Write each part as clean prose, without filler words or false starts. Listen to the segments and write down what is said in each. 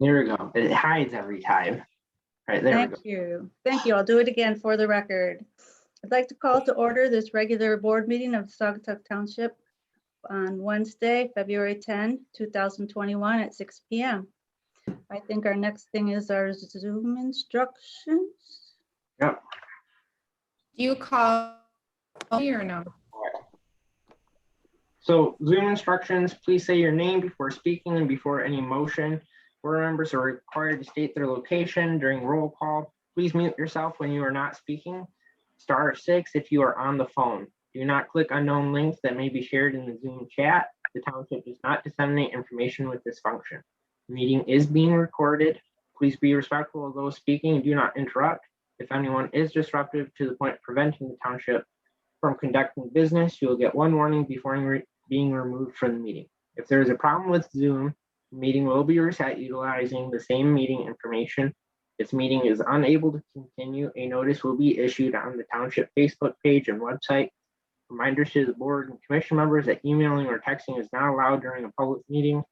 There we go. It hides every time. All right, there we go. Thank you. Thank you. I'll do it again for the record. I'd like to call to order this regular board meeting of Saugatuck Township on Wednesday, February 10, 2021 at 6 p.m. I think our next thing is our Zoom instructions. Yep. Do you call me or no? So Zoom instructions, please say your name before speaking and before any motion. Board members are required to state their location during roll call. Please mute yourself when you are not speaking. *6 if you are on the phone. Do not click unknown links that may be shared in the Zoom chat. The township does not disseminate information with this function. The meeting is being recorded. Please be respectful of those speaking and do not interrupt. If anyone is disruptive to the point of preventing the township from conducting business, you will get one warning before being removed from the meeting. If there is a problem with Zoom, the meeting will be reset utilizing the same meeting information. If the meeting is unable to continue, a notice will be issued on the township Facebook page and website. Reminders to the board and commission members that emailing or texting is not allowed during a public meeting.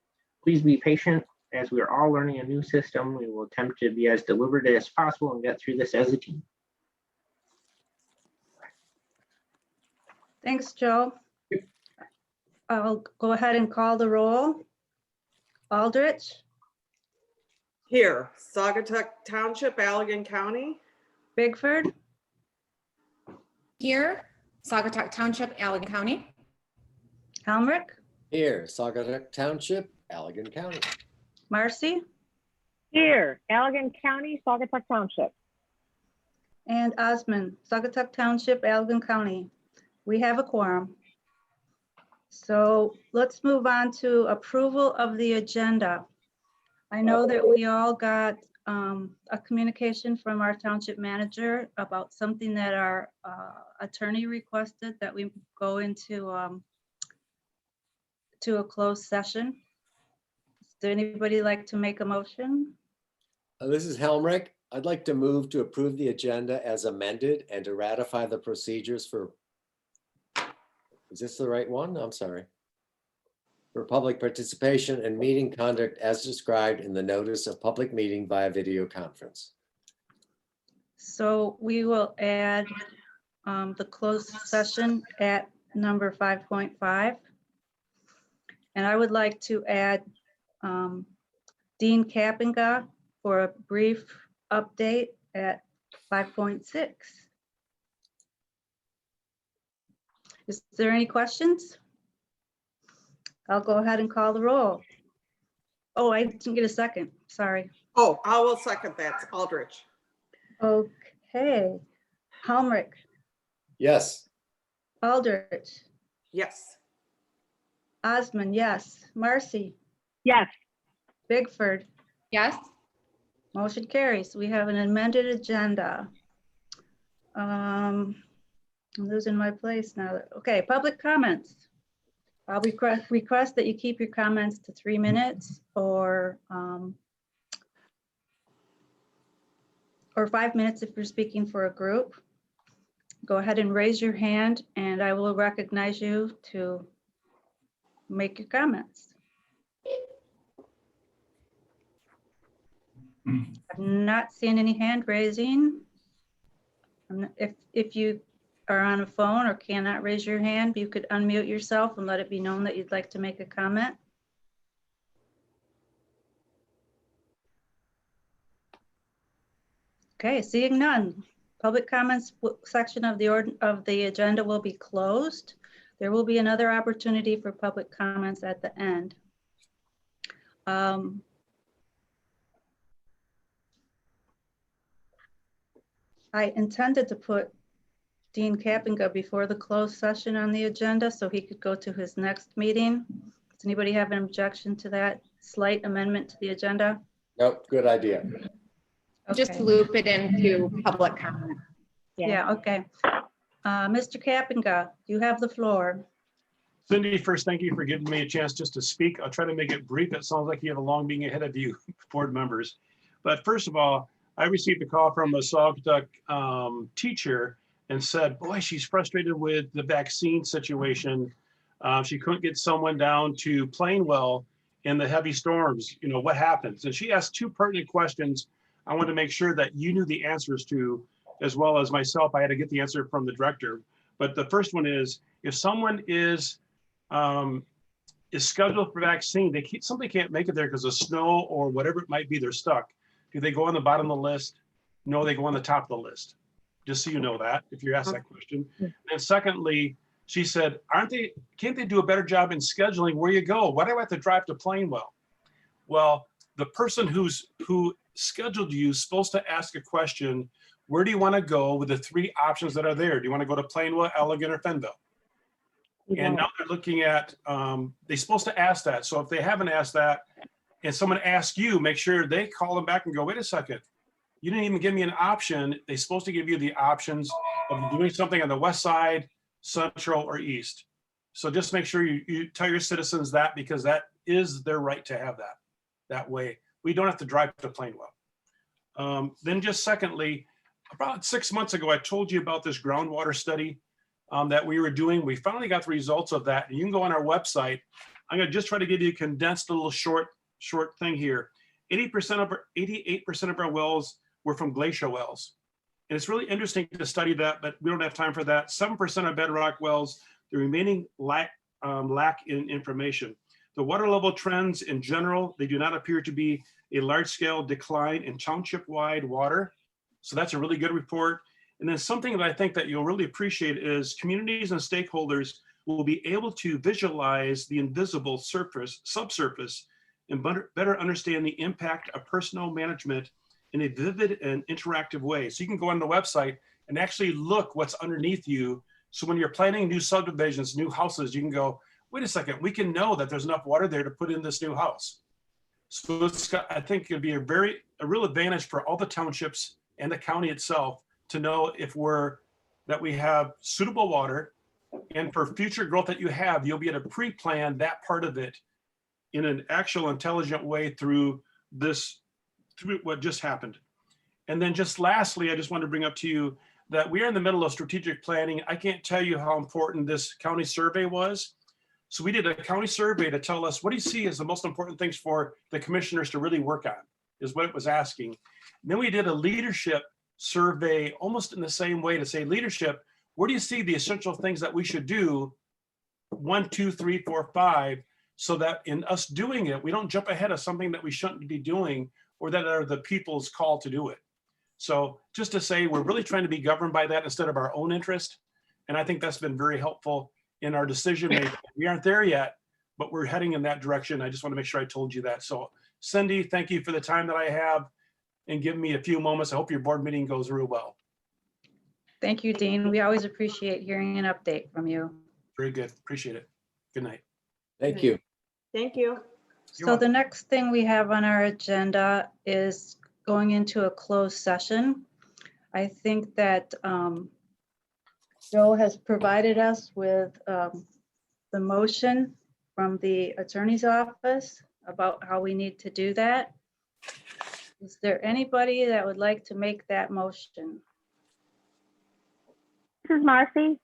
Please be patient as we are all learning a new system. We will attempt to be as deliberative as possible and get through this as a team. Thanks, Joe. I'll go ahead and call the roll. Aldrich, Here, Saugatuck Township, Allegan County. Bigford, Here, Saugatuck Township, Allegan County. Helmrich, Here, Saugatuck Township, Allegan County. Marcy, Here, Allegan County, Saugatuck Township. and Osmond, Saugatuck Township, Allegan County. We have a quorum. So let's move on to approval of the agenda. I know that we all got a communication from our township manager about something that our attorney requested that we go into to a closed session. Does anybody like to make a motion? This is Helmrich. I'd like to move to approve the agenda as amended and to ratify the procedures for, is this the right one? I'm sorry. For public participation and meeting conduct as described in the notice of public meeting via video conference. So we will add the closed session at number 5.5. And I would like to add Dean Kappinga for a brief update at 5.6. Is there any questions? I'll go ahead and call the roll. Oh, I didn't get a second, sorry. Oh, I will second that, Aldrich. Okay, Helmrich, Yes. Aldrich, Yes. Osmond, yes. Marcy, Yes, Bigford, Yes, motion carries. We have an amended agenda. I'm losing my place now. Okay, public comments. I'll request that you keep your comments to 3 minutes or 5 minutes if you're speaking for a group. Go ahead and raise your hand and I will recognize you to make your comments. I'm not seeing any hand raising. If you are on a phone or cannot raise your hand, you could unmute yourself and let it be known that you'd like to make a comment. Okay, seeing none. Public comments section of the agenda will be closed. There will be another opportunity for public comments at the end. I intended to put Dean Kappinga before the closed session on the agenda so he could go to his next meeting. Does anybody have an objection to that slight amendment to the agenda? Nope, good idea. just Okay. loop it into public comment. Yeah, okay. Mr. Kappinga, you have the floor. Cindy, first, thank you for giving me a chance just to speak. I'll try to make it brief. It sounds like you have a long meeting ahead of you, board members. But first of all, I received a call from a Saugatuck teacher and said, boy, she's frustrated with the vaccine situation. She couldn't get someone down to Plainwell in the heavy storms, what happens? And she asked two pertinent questions I wanted to make sure that you knew the answers to, as well as myself. I had to get the answer from the director. But the first one is, if someone is scheduled for vaccine, somebody can't make it there because of snow or whatever it might be, they're stuck. Do they go on the bottom of the list? No, they go on the top of the list. Just so you know that, if you're asked that question. And secondly, she said, can't they do a better job in scheduling where you go? Why do I have to drive to Plainwell? Well, the person who scheduled you is supposed to ask a question, where do you want to go with the three options that are there? Do you want to go to Plainwell, Allegan, or Fenville? And now they're looking at, they're supposed to ask that. So if they haven't asked that and someone asks you, make sure they call them back and go, wait a second, you didn't even give me an option. They're supposed to give you the options of doing something on the west side, central, or east. So just make sure you tell your citizens that, because that is their right to have that way. We don't have to drive to Plainwell. Then just secondly, about 6 months ago, I told you about this groundwater study that we were doing. We finally got the results of that. And you can go on our website. I'm going to just try to give you a condensed little short thing here. 88% of our wells were from glacial wells. And it's really interesting to study that, but we don't have time for that. 7% of bedrock wells, the remaining lack in information. The water level trends in general, they do not appear to be a large scale decline in township-wide water. So that's a really good report. And then something that I think that you'll really appreciate is communities and stakeholders will be able to visualize the invisible subsurface, and better understand the impact of personal management in a vivid and interactive way. So you can go on the website and actually look what's underneath you. So when you're planning new subdivisions, new houses, you can go, wait a second, we can know that there's enough water there to put in this new house. So I think it'd be a real advantage for all the townships and the county itself to know that we have suitable water, and for future growth that you have, you'll be able to pre-plan that part of it in an actual intelligent way through what just happened. And then just lastly, I just want to bring up to you that we are in the middle of strategic planning. I can't tell you how important this county survey was. So we did a county survey to tell us, what do you see as the most important things for the commissioners to really work on, is what it was asking. And then we did a leadership survey almost in the same way to say, leadership, where do you see the essential things that we should do? 1, 2, 3, 4, 5, so that in us doing it, we don't jump ahead of something that we shouldn't be doing, or that are the people's call to do it. So just to say, we're really trying to be governed by that instead of our own interest. And I think that's been very helpful in our decision making. We aren't there yet, but we're heading in that direction. I just want to make sure I told you that. So Cindy, thank you for the time that I have and give me a few moments. I hope your board meeting goes real well. Thank you, Dean. We always appreciate hearing an update from you. Very good. Appreciate it. Good night. Thank you. Thank you. So the next thing we have on our agenda is going into a closed session. I think that Joe has provided us with the motion from the attorney's office about how we need to do that. Is there anybody that would like to make that motion? This is Marcy.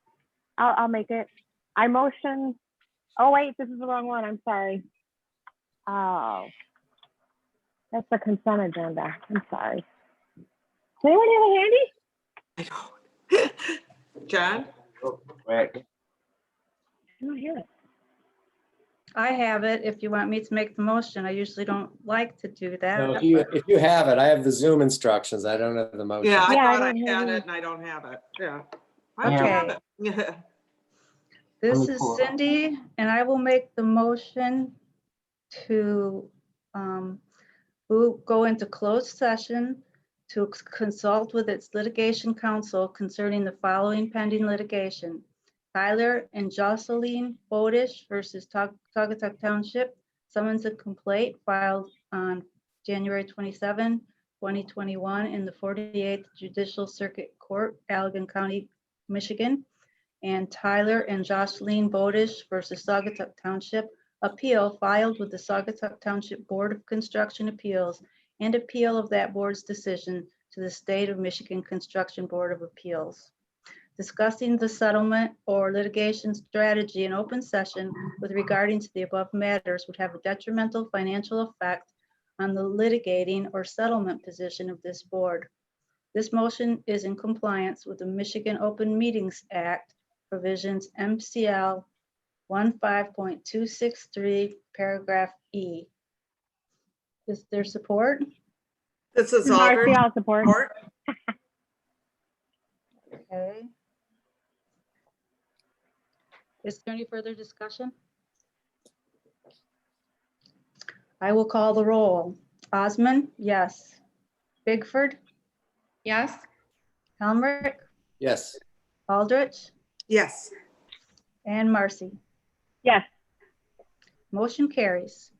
I'll make it. I motion. Oh wait, this is the wrong one. I'm sorry. Oh, that's the consent agenda. I'm sorry. Does anyone have a handy? I don't. John? Right. I don't hear it. I have it if you want me to make the motion. I usually don't like to do that. No, if you have it, I have the Zoom instructions. I don't have the motion. Yeah, I Yeah, I thought I don't had have it it. and I don't have it. Yeah. I Okay. have it. Yeah. This Let me is pull it up. Cindy, and I will make the motion to we'll go into closed session to consult with its litigation counsel concerning the following pending litigation. Tyler and Jocelyn Bodish versus Saugatuck Township, summons and complaint filed on January 27, 2021 in the 48th Judicial Circuit Court, Allegan County, Michigan. And Tyler and Jocelyn Bodish versus Saugatuck Township, appeal filed with the Saugatuck Township Board of Construction Appeals and appeal of that board's decision to the State of Michigan Construction Board of Appeals. discussing the settlement or litigation strategy in open session with regarding to the above matters would have a detrimental financial effect on the litigating or settlement position of this board. This motion is in compliance with the Michigan Open Meetings Act provisions MCL 15.263, paragraph E. Is there support? This is Marcy, Aldridge. I'll support. Support. Okay. Is there any further discussion? I will call the roll. Osman, yes. Bigford, Yes. Helmrich, Yes. Aldrich, Yes. and Marcy. Yes, Motion carries.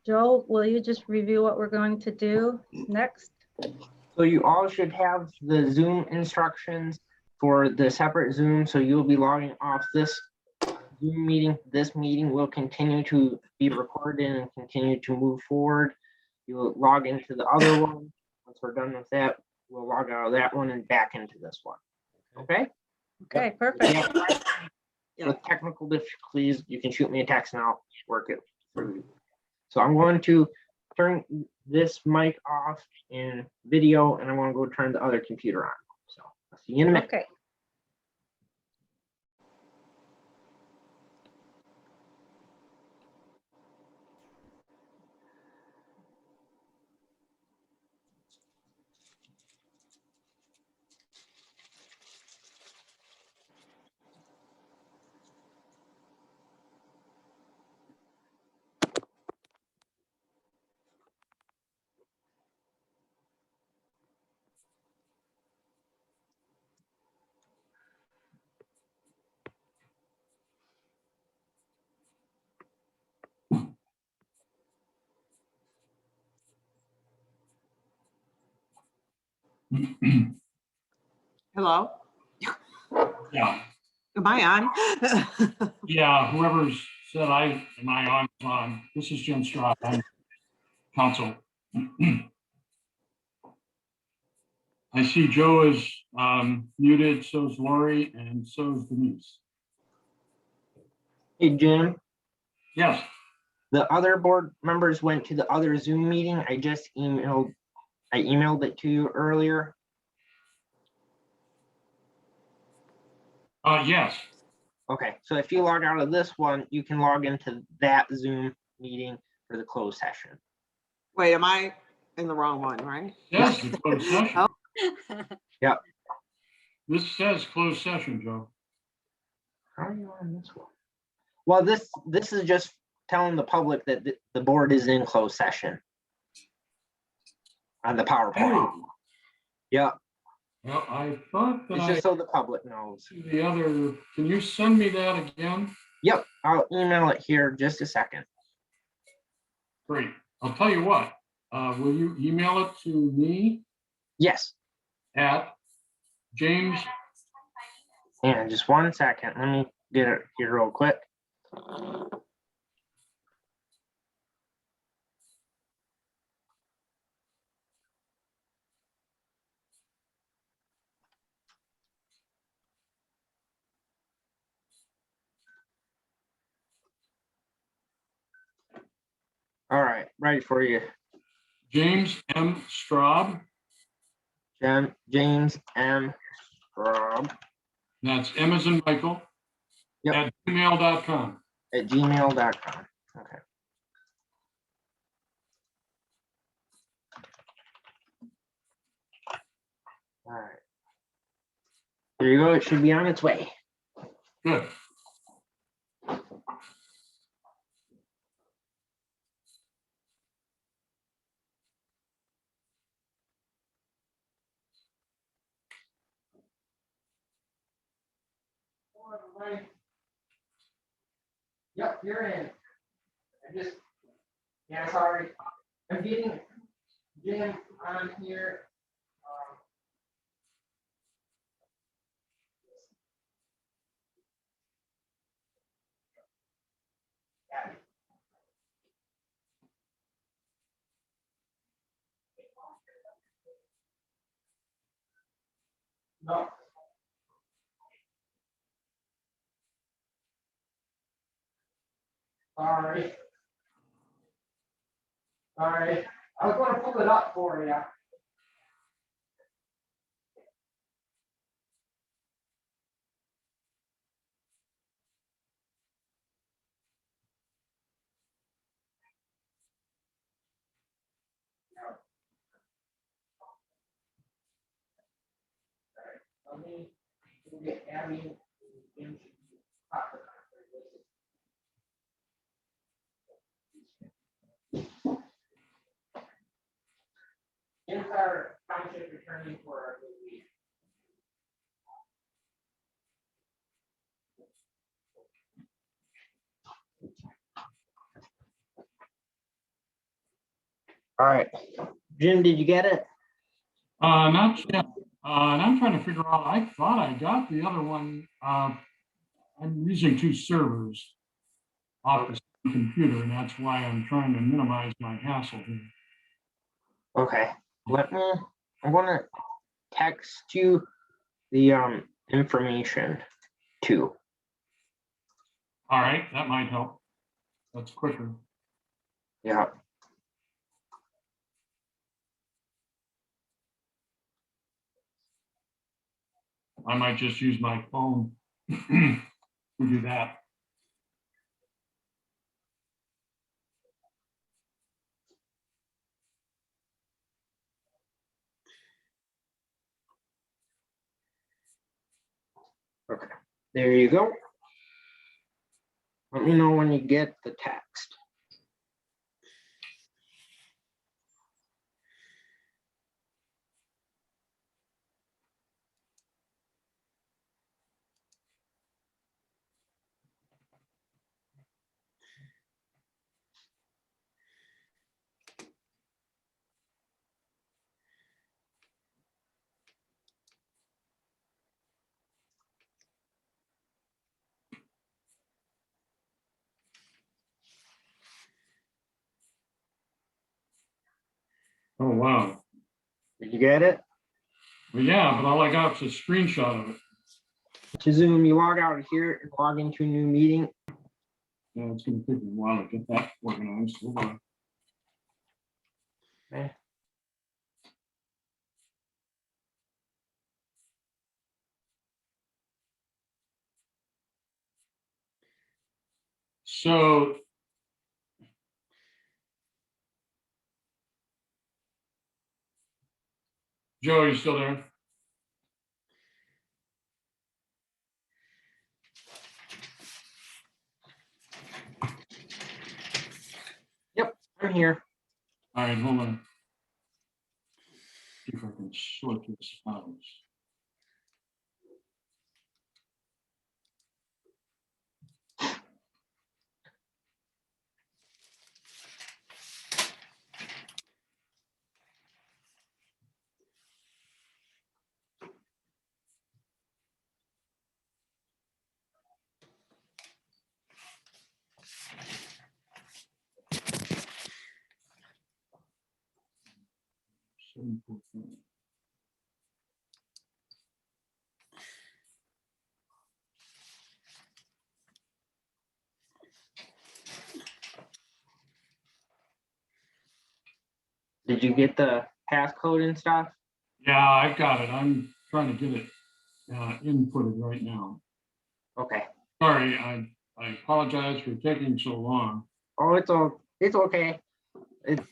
Joe, will you just review what we're going to do next? So you all should have the Zoom instructions for the separate Zoom. So you'll be logging off this Zoom meeting. This meeting will continue to be recorded and continue to move forward. You will log into the other one. Once we're done with that, we'll log out of that one and back into this one. Okay? Okay, If perfect. you have questions Yeah. with technical difficulties, you can shoot me a text and I'll work it through. So I'm going to turn this mic off in video and I'm going to go turn the other computer on. So I'll see you in a minute. Okay. Hello? Yeah, Am I on? yeah, whoever's said am I on, is on. This is Jim Straub, I'm counsel. I see Joe is muted, so is Lori, and so is Denise. Hey, Jim, Yes, the other board members went to the other Zoom meeting. I emailed it to you earlier. yes, Okay, so if you log out of this one, you can log into that Zoom meeting for the closed session. Wait, am I in the wrong one, right? yes, the closed session. Yep. This says closed session, Joe. How are you on this one? Well, this is just telling the public that the board is in closed session on the PowerPoint. Oh, Yeah, well, I thought that it's I just so the public knows. see the other, can you send me that again? Yep, I'll email it here just a second. Great, I'll tell you what, will you email it to me Yes, at James? and just 1 second. Let me get it here real quick. All right, ready for you. James M. Straub, James M. Rob that's M as in Michael, Yep. at gmail.com. at gmail.com. Okay. All right. There you go. It should be on its way. Good. Yep, you're in. Yeah, sorry. I'm getting Jim on here. No. Sorry. Sorry. I was gonna pull it up for you. Let me get Abby. Here's our township attorney for our week. All right, Jim, did you get it? Not yet. And I'm trying to figure out, I thought I got the other one. I'm using two servers off the same computer, and that's why I'm trying to minimize my hassle here. Okay, I'm gonna text you the information too. All right, that might help. That's quicker. Yeah. I might just use my phone to do that. Okay, there you go. Let me know when you get the text. Oh, wow. Did you get it? Well, yeah, but all I got is a screenshot of it. To Zoom, you log out of here and log into a new meeting. Yeah, it's gonna take me a while to get that organized. Hold on. Okay. So Joe, are you still there? I'm here. All right, hold on. See if I can sort this out. Did you get the passcode and stuff? Yeah, I've got it. I'm trying to get it inputted right now. Okay. Sorry, I apologize for taking so long. Oh, it's okay. It's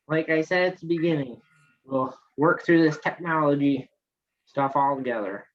like I said at the beginning. We'll work through this technology stuff all together.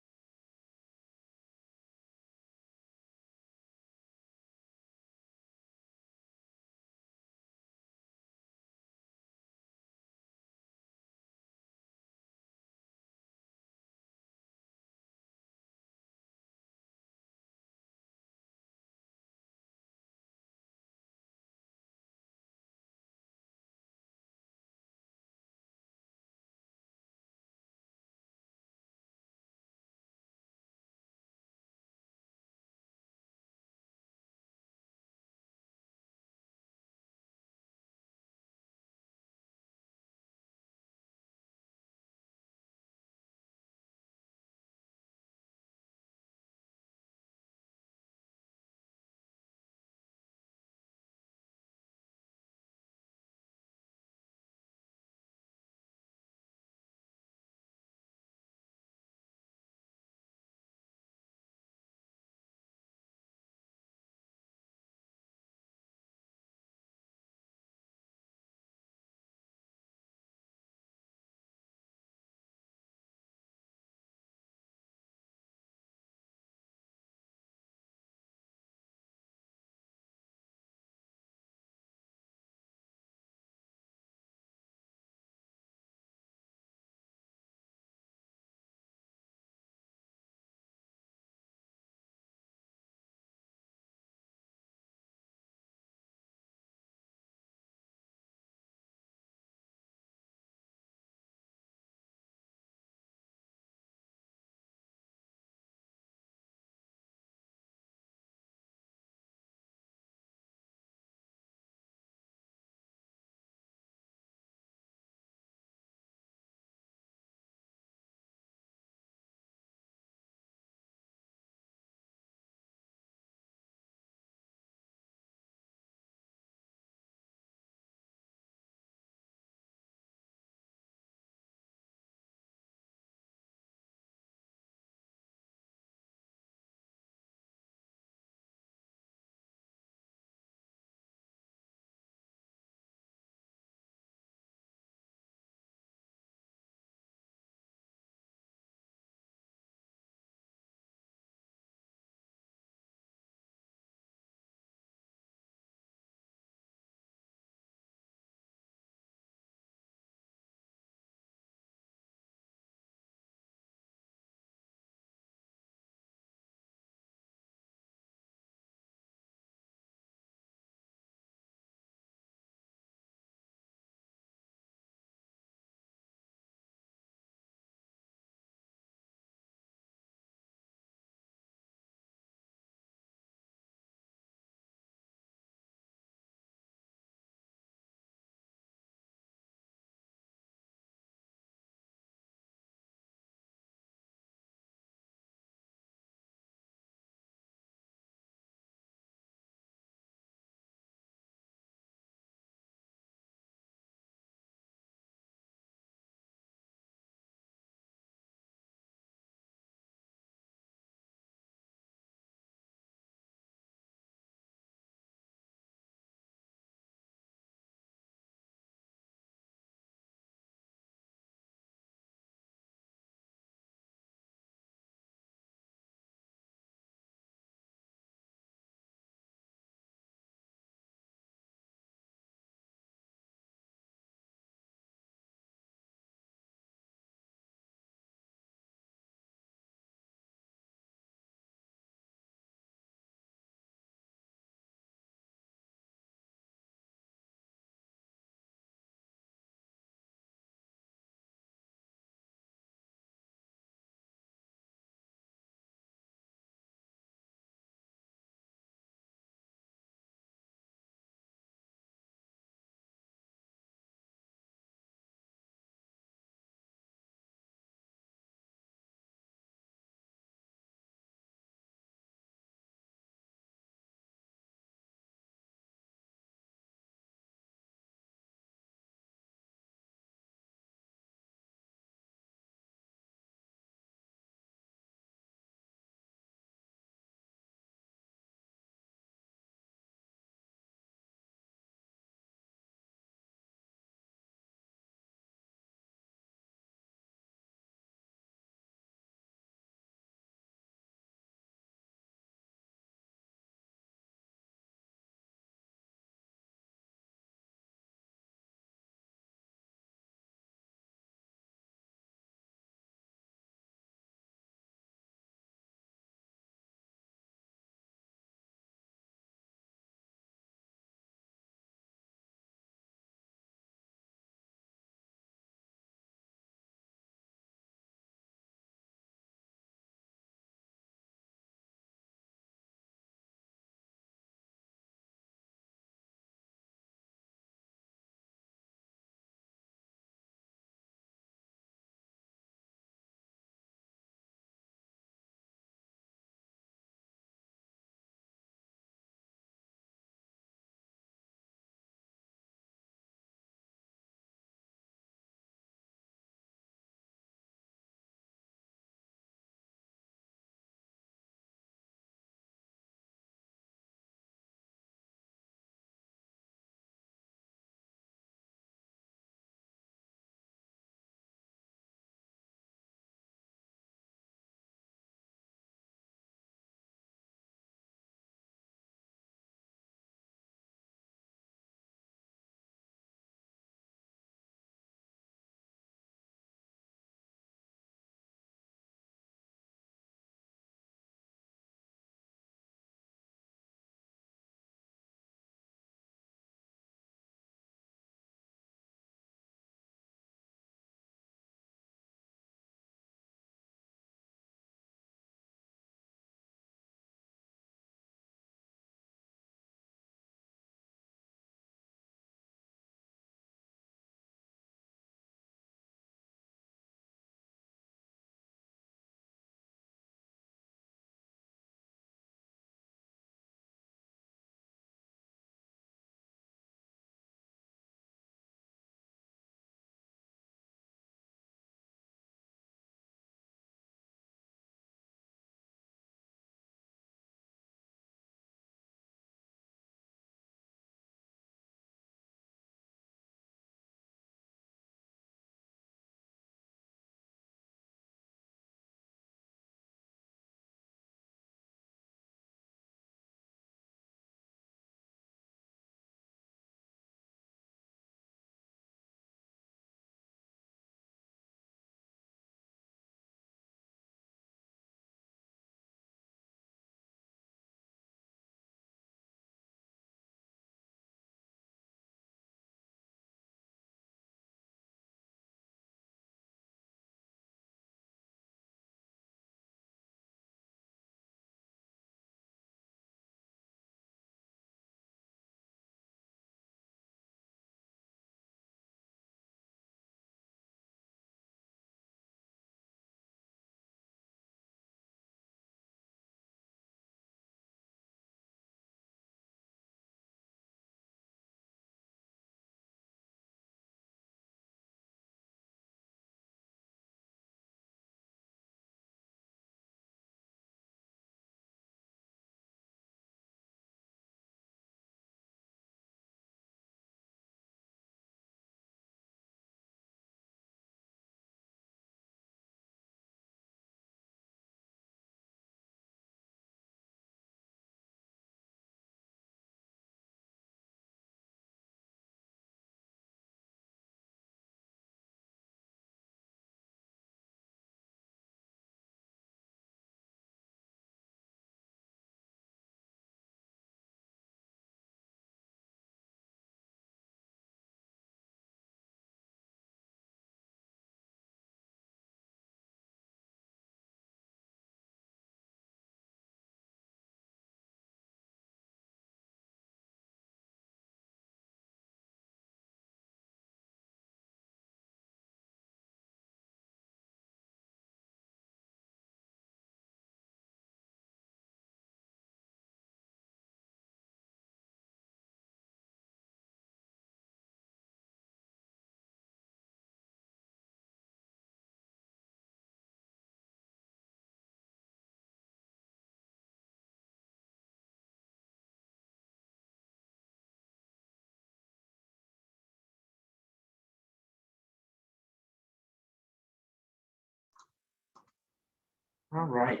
All right.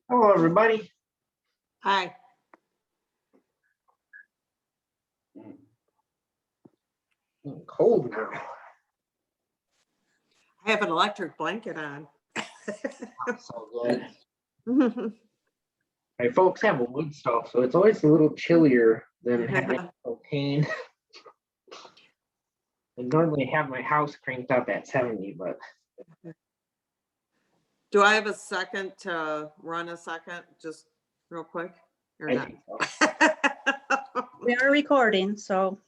Hello, everybody. Hi. Cold now. I have an electric blanket on. So good. My folks have a wood stove, so it's always a little chillier than having propane. I normally have my house cranked up at 70, but Do I have a second to run a second, just real quick? Or I not? think so. We are recording, so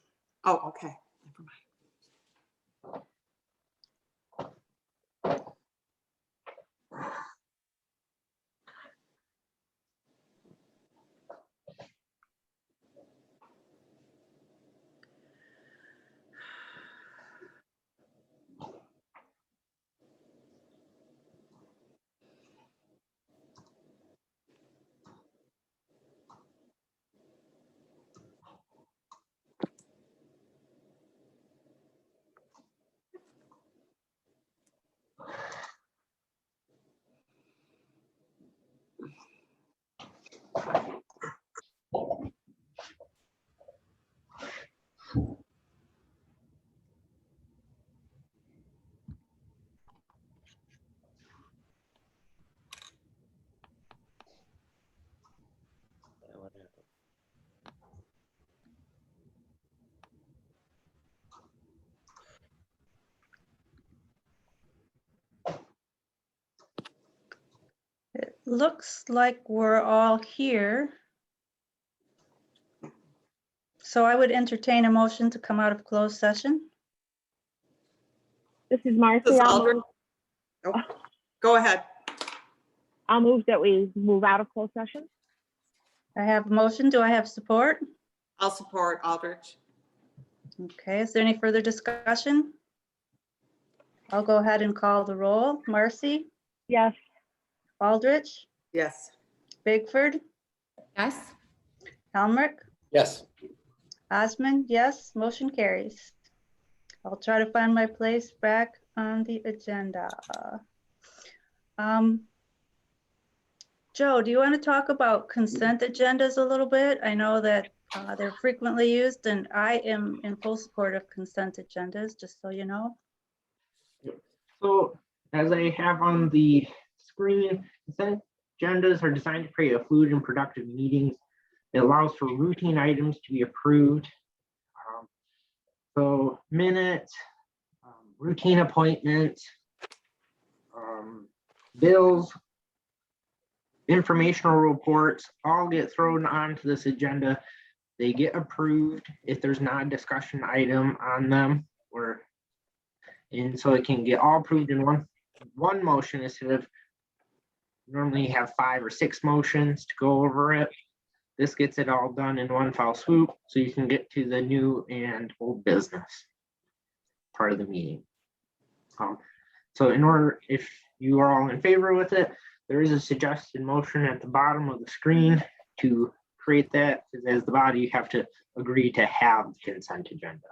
Oh, okay. Never mind. it looks like we're all here. So I would entertain a motion to come out of closed session. This is Marcy. This is I'll Aldrin. move, Oh, go ahead. I'll move that we move out of closed session. I have a motion. Do I have support? I'll support Aldrich. Okay, is there any further discussion? I'll go ahead and call the roll. Marcy, Yes. Aldrich, Yes. Bigford, Yes. Helmrich, Yes. Osmond, yes, motion carries. I'll try to find my place back on the agenda. Joe, do you want to talk about consent agendas a little bit? I know that they're frequently used, and I am in full support of consent agendas, just so you know. So as I have on the screen, consent agendas are designed to create a fluid and productive meeting. It allows for routine items to be approved. So minutes, routine appointments, bills, informational reports, all get thrown onto this agenda. They get approved if there's not a discussion item on them, and so it can get all approved in one motion instead of normally you have 5 or 6 motions to go over it. This gets it all done in one foul swoop, so you can get to the new and old business part of the meeting. So if you are all in favor with it, there is a suggested motion at the bottom of the screen to create that, because as the body, you have to agree to have the consent agenda.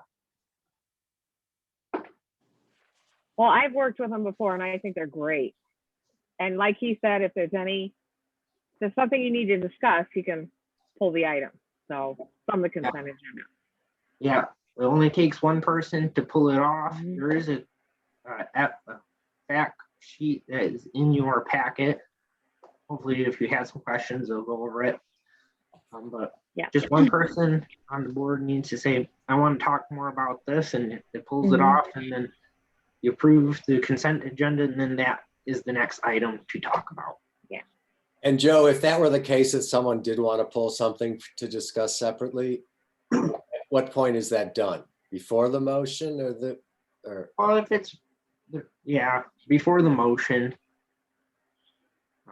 Well, I've worked with them before and I think they're great. And like he said, if there's something you need to discuss, you can pull the item. So from the consent agenda. Yeah, it only takes one person to pull it off. Mhm. There is a fact sheet that is in your packet. Hopefully, if you have some questions, they'll go over it. But Yeah. just one person on the board needs to say, I want to talk more about this, and it pulls it Mhm. off, and then you approve the consent agenda, and then that is the next item to talk about. And Joe, if that were the case, that someone did want to pull something to discuss separately, at what point is that done? Before the motion or? Well, if it's, before the motion.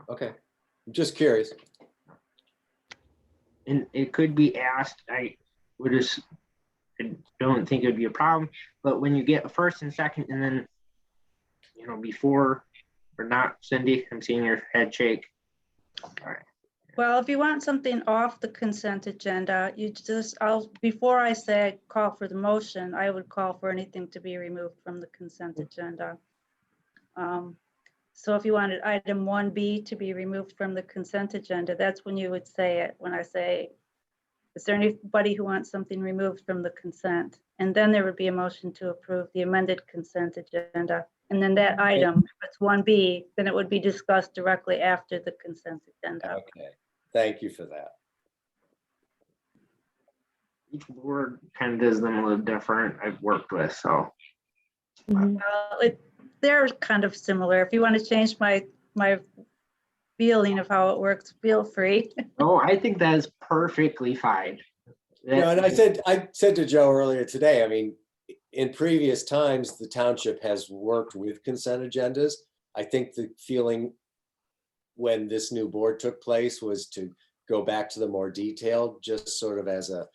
Okay, I'm just curious. And it could be asked, I don't think it'd be a problem, but when you get a first and second, and then, before or not, Cindy, I'm seeing your head shake. All right. Well, if you want something off the consent agenda, before I say call for the motion, I would call for anything to be removed from the consent agenda. So if you wanted item 1B to be removed from the consent agenda, that's when you would say it, when I say, is there anybody who wants something removed from the consent? And then there would be a motion to approve the amended consent agenda. And then that item, if it's 1B, then it would be discussed directly after the consent agenda. Okay, thank you for that. Each board kind of does them a little different. I've worked with, so. They're kind of similar. If you want to change my feeling of how it works, feel free. Oh, I think that is perfectly fine. And I said to Joe earlier today, I mean, in previous times, the township has worked with consent agendas. I think the feeling when this new board took place was to go back to the more detailed, just sort of as a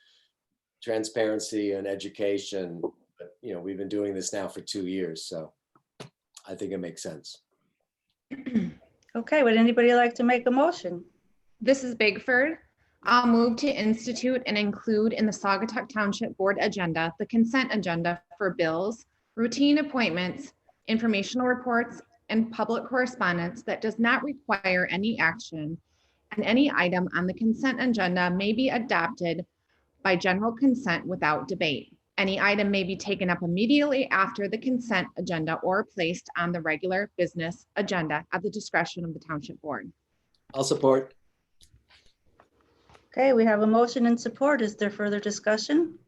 transparency and education. But, you know, we've been doing this now for 2 years, so I think it makes sense. Okay, would anybody like to make a motion? This is Bigford. I'll move to institute and include in the Saugatuck Township Board agenda, the consent agenda for bills, routine appointments, informational reports, and public correspondence that does not require any action, and any item on the consent agenda may be adopted by general consent without debate. Any item may be taken up immediately after the consent agenda or placed on the regular business agenda at the discretion of the Township Board. I'll support. Okay, we have a motion and support. Is there further discussion?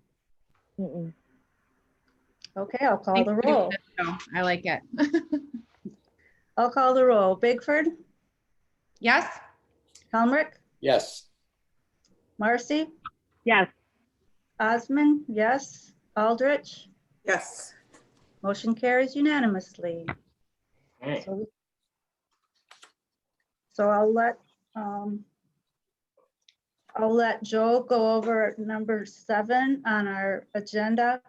Mm-mm. Okay, I'll call the roll. I like it. I'll call the roll. Bigford, Yes? Helmrich, Yes. Marcy, Yes. Osman, yes. Aldrich, Yes. motion carries unanimously. Okay. So I'll let Joe go over number 7 on our agenda.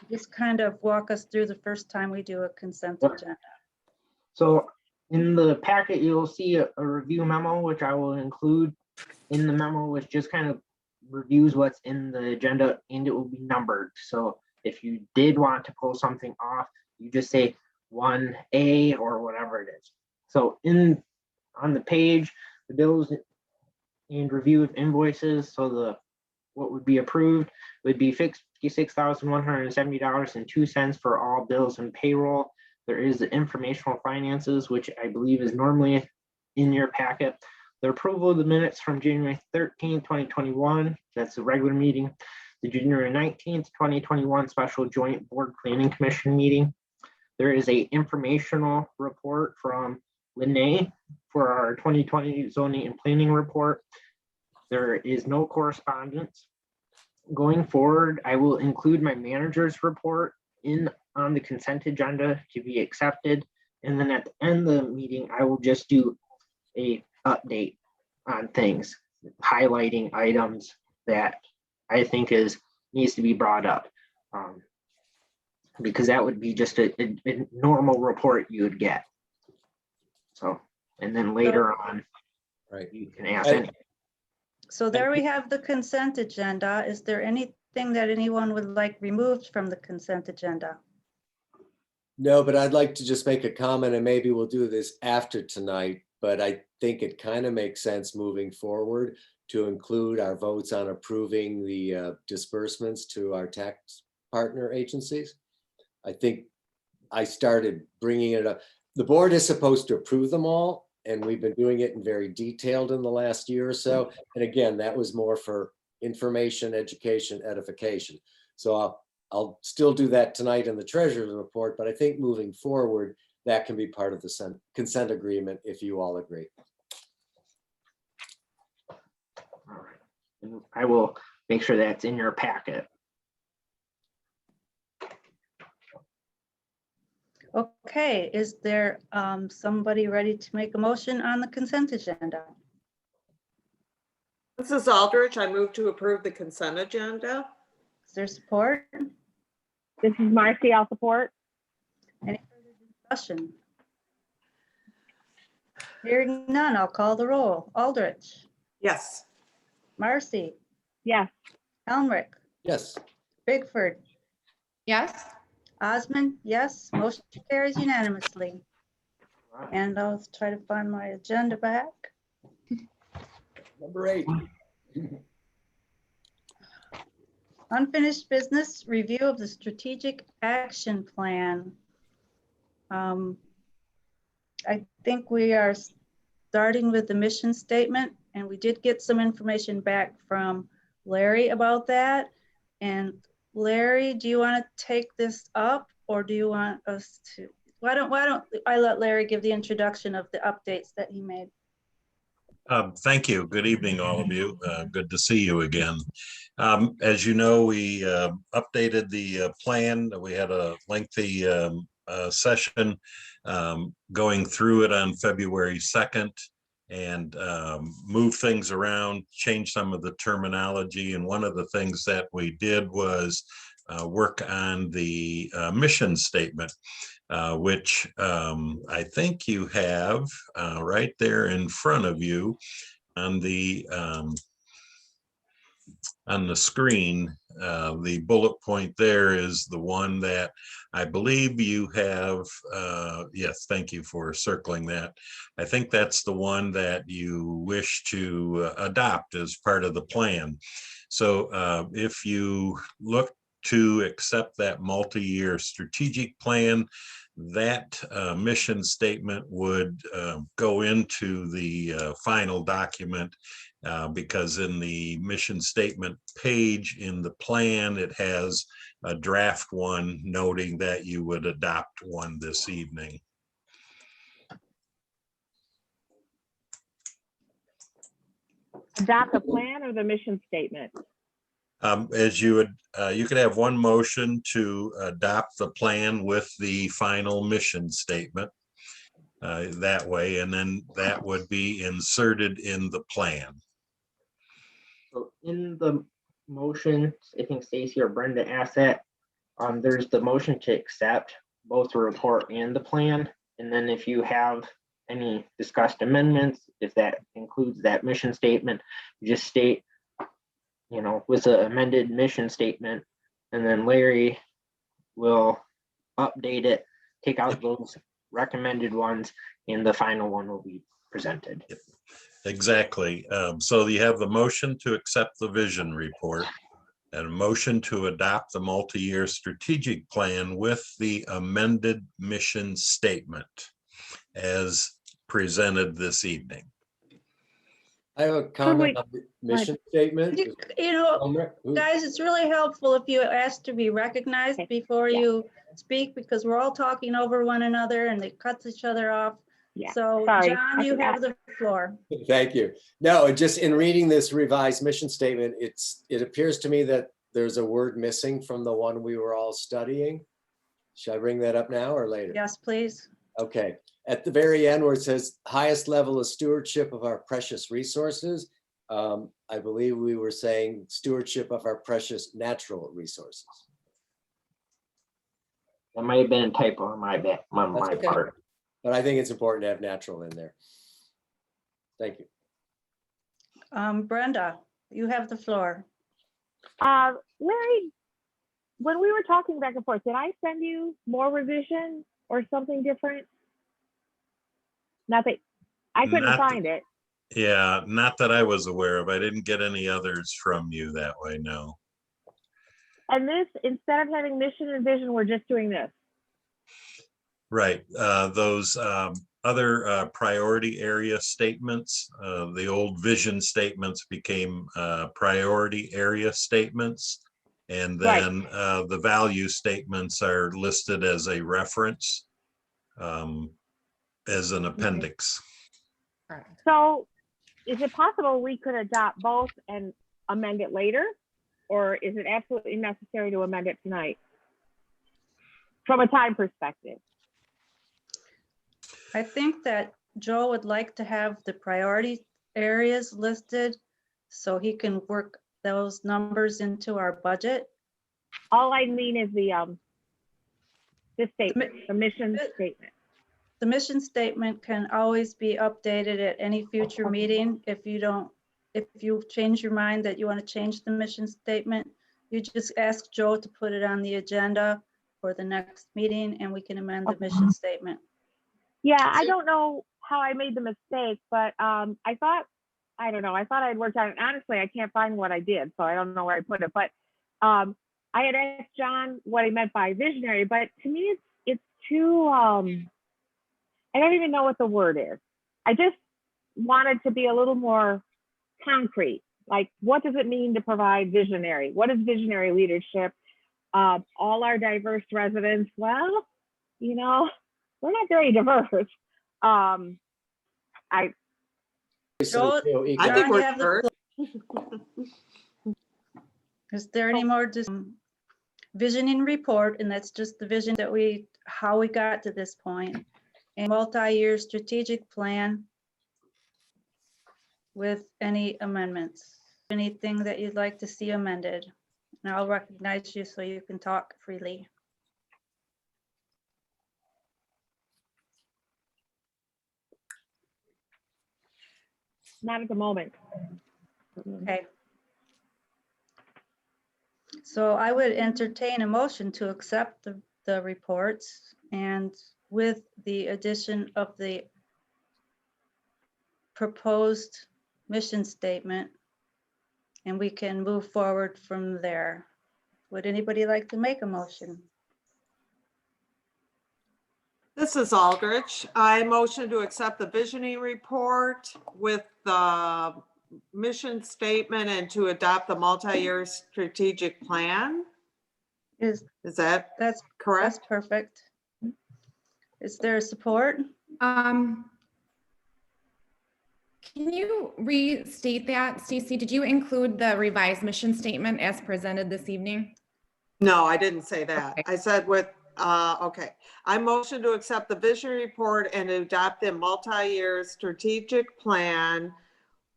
Just kind of walk us through the first time we do a consent Yep. agenda. So in the packet, you'll see a review memo, which I will include in the memo, which just kind of reviews what's in the agenda, and it will be numbered. So if you did want to pull something off, you just say 1A or whatever it is. So on the page, the bills and review of invoices. So what would be approved would be $56,170.02 for all bills and payroll. There is the informational finances, which I believe is normally in your packet. The approval of the minutes from January 13th, 2021, that's the regular meeting. The January 19th, 2021 special joint board planning commission meeting. There is a informational report from Lene for our 2020 zoning and planning report. There is no correspondence. Going forward, I will include my manager's report on the consent agenda to be accepted. And then at the end of the meeting, I will just do a update on things, highlighting items that I think needs to be brought up. Because that would be just a normal report you would get. So, and then later on, Right. you can ask any. So there we have the consent agenda. Is there anything that anyone would like removed from the consent agenda? No, but I'd like to just make a comment, and maybe we'll do this after tonight, but I think it kind of makes sense moving forward to include our votes on approving the disbursements to our tax partner agencies. I think I started bringing it up. The board is supposed to approve them all, and we've been doing it in very detailed in the last year or so. And again, that was more for information, education, edification. So I'll still do that tonight in the treasurer's report, but I think moving forward, that can be part of the consent agreement if you all agree. All right. And I will make sure that's in your packet. Okay, is there somebody ready to make a motion on the consent agenda? This is Aldrich. I move to approve the consent agenda. Is there support? This is Marcy. I'll support. Any further discussion? Hearing none, I'll call the roll. Aldrich, Yes. Marcy, Yes. Helmrich, Yes. Bigford, Yes? Osman, yes. Motion carries unanimously. And I'll try to find my agenda back. Number 8. Unfinished business review of the strategic action plan. I think we are starting with the mission statement, and we did get some information back from Larry about that. And Larry, do you want to take this up, or do you want us to? Why don't I let Larry give the introduction of the updates that he made? Thank you. Good evening, all of you. Good to see you again. As you know, we updated the plan. We had a lengthy session going through it on February 2nd and moved things around, changed some of the terminology. And one of the things that we did was work on the mission statement, which I think you have right there in front of you on the screen. The bullet point there is the one that I believe you have. Yes, thank you for circling that. I think that's the one that you wish to adopt as part of the plan. So if you look to accept that multi-year strategic plan, that mission statement would go into the final document because in the mission statement page in the plan, it has a draft one noting that you would adopt one this evening. Adopt the plan or the mission statement? As you would, you could have one motion to adopt the plan with the final mission statement that way, and then that would be inserted in the plan. So in the motion, I think Stacy or Brenda asked that, there's the motion to accept both the report and the plan. And then if you have any discussed amendments, if that includes that mission statement, you just state, you know, with the amended mission statement, and then Larry will update it, take out those recommended ones, and the final one will be presented. Exactly. So you have the motion to accept the vision report and a motion to adopt the multi-year strategic plan with the amended mission statement as presented this evening. I have a comment on the mission statement. You know, guys, it's really helpful if you ask to be recognized before you speak, because we're all talking over one another and they cut each other off. Yeah. So Sorry, John, you have the floor. Thank you. No, just in reading this revised mission statement, it appears to me that there's a word missing from the one we were all studying. Should I bring that up now or later? Yes, please. Okay. At the very end where it says highest level of stewardship of our precious resources, I believe we were saying stewardship of our precious natural resources. That might have been a typo on my Okay. part. But I think it's important to have natural in there. Thank you. Brenda, you have the floor. Larry, when we were talking back and forth, did I send you more revision or something different? Nothing. I couldn't find it. Yeah, not that I was aware of. I didn't get any others from you that way, no. And this, instead of having mission and vision, we're just doing this. Right. Those other priority area statements, the old vision statements became priority area statements. And then the value statements are listed as a reference, as an appendix. So is it possible we could adopt both and amend it later? Or is it absolutely necessary to amend it tonight? From a time perspective. I think that Joe would like to have the priority areas listed so he can work those numbers into our budget. All I mean is the statement, the mission statement. The mission statement can always be updated at any future meeting. If you change your mind that you want to change the mission statement, you just ask Joe to put it on the agenda for the next meeting and we can amend the mission statement. Yeah, I don't know how I made the mistake, but I don't know. I thought I'd worked on it. Honestly, I can't find what I did, so I don't know where I put it. But I had asked John what he meant by visionary, but to me, it's too. I don't even know what the word is. I just wanted to be a little more concrete. Like, what does it mean to provide visionary? What is visionary leadership? All our diverse residents. Well, you know, we're not very diverse. Joel, I John, think you we're have the diverse. Is there any more visioning report? And that's just the vision that how we got to this point. And multi-year strategic plan with any amendments. Anything that you'd like to see amended? And I'll recognize you so you can talk freely. Not at the moment. Okay. So I would entertain a motion to accept the reports and with the addition of the proposed mission statement, and we can move forward from there. Would anybody like to make a motion? This is Aldrich. I motion to accept the visioning report with the mission statement and to adopt the multi-year strategic plan. Is that that's correct? perfect. Is there support? Can you restate that, Stacy? Did you include the revised mission statement as presented this evening? No, I didn't say that. Okay. I said with, okay. I motion to accept the vision report and to adopt the multi-year strategic plan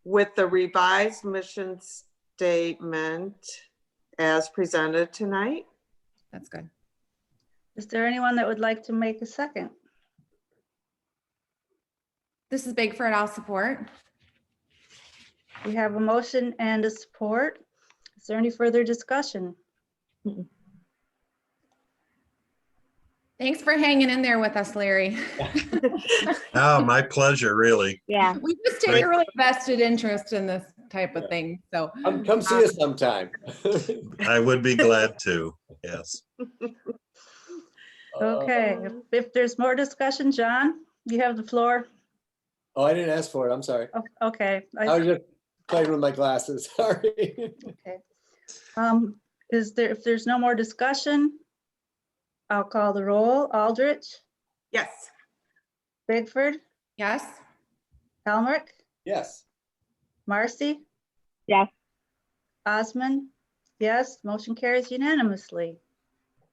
with the revised mission statement as presented tonight. That's good. Is there anyone that would like to make a second? This is Bigford. I'll support. We have a motion and a support. Is there any further discussion? Thanks for hanging in there with us, Larry. Oh, my pleasure, really. Yeah. We just take a really vested interest in this type of thing. So Come see us sometime. I would be glad to, yes. Okay, if there's more discussion, John, you have the floor. Oh, I didn't ask for it. I'm sorry. Oh, okay. I was just playing with my glasses. Sorry. Okay. If there's no more discussion, I'll call the roll. Aldrich, Yes. Bigford, yes. Helmrich, Yes. Marcy, Yes. Osmond, yes, motion carries unanimously.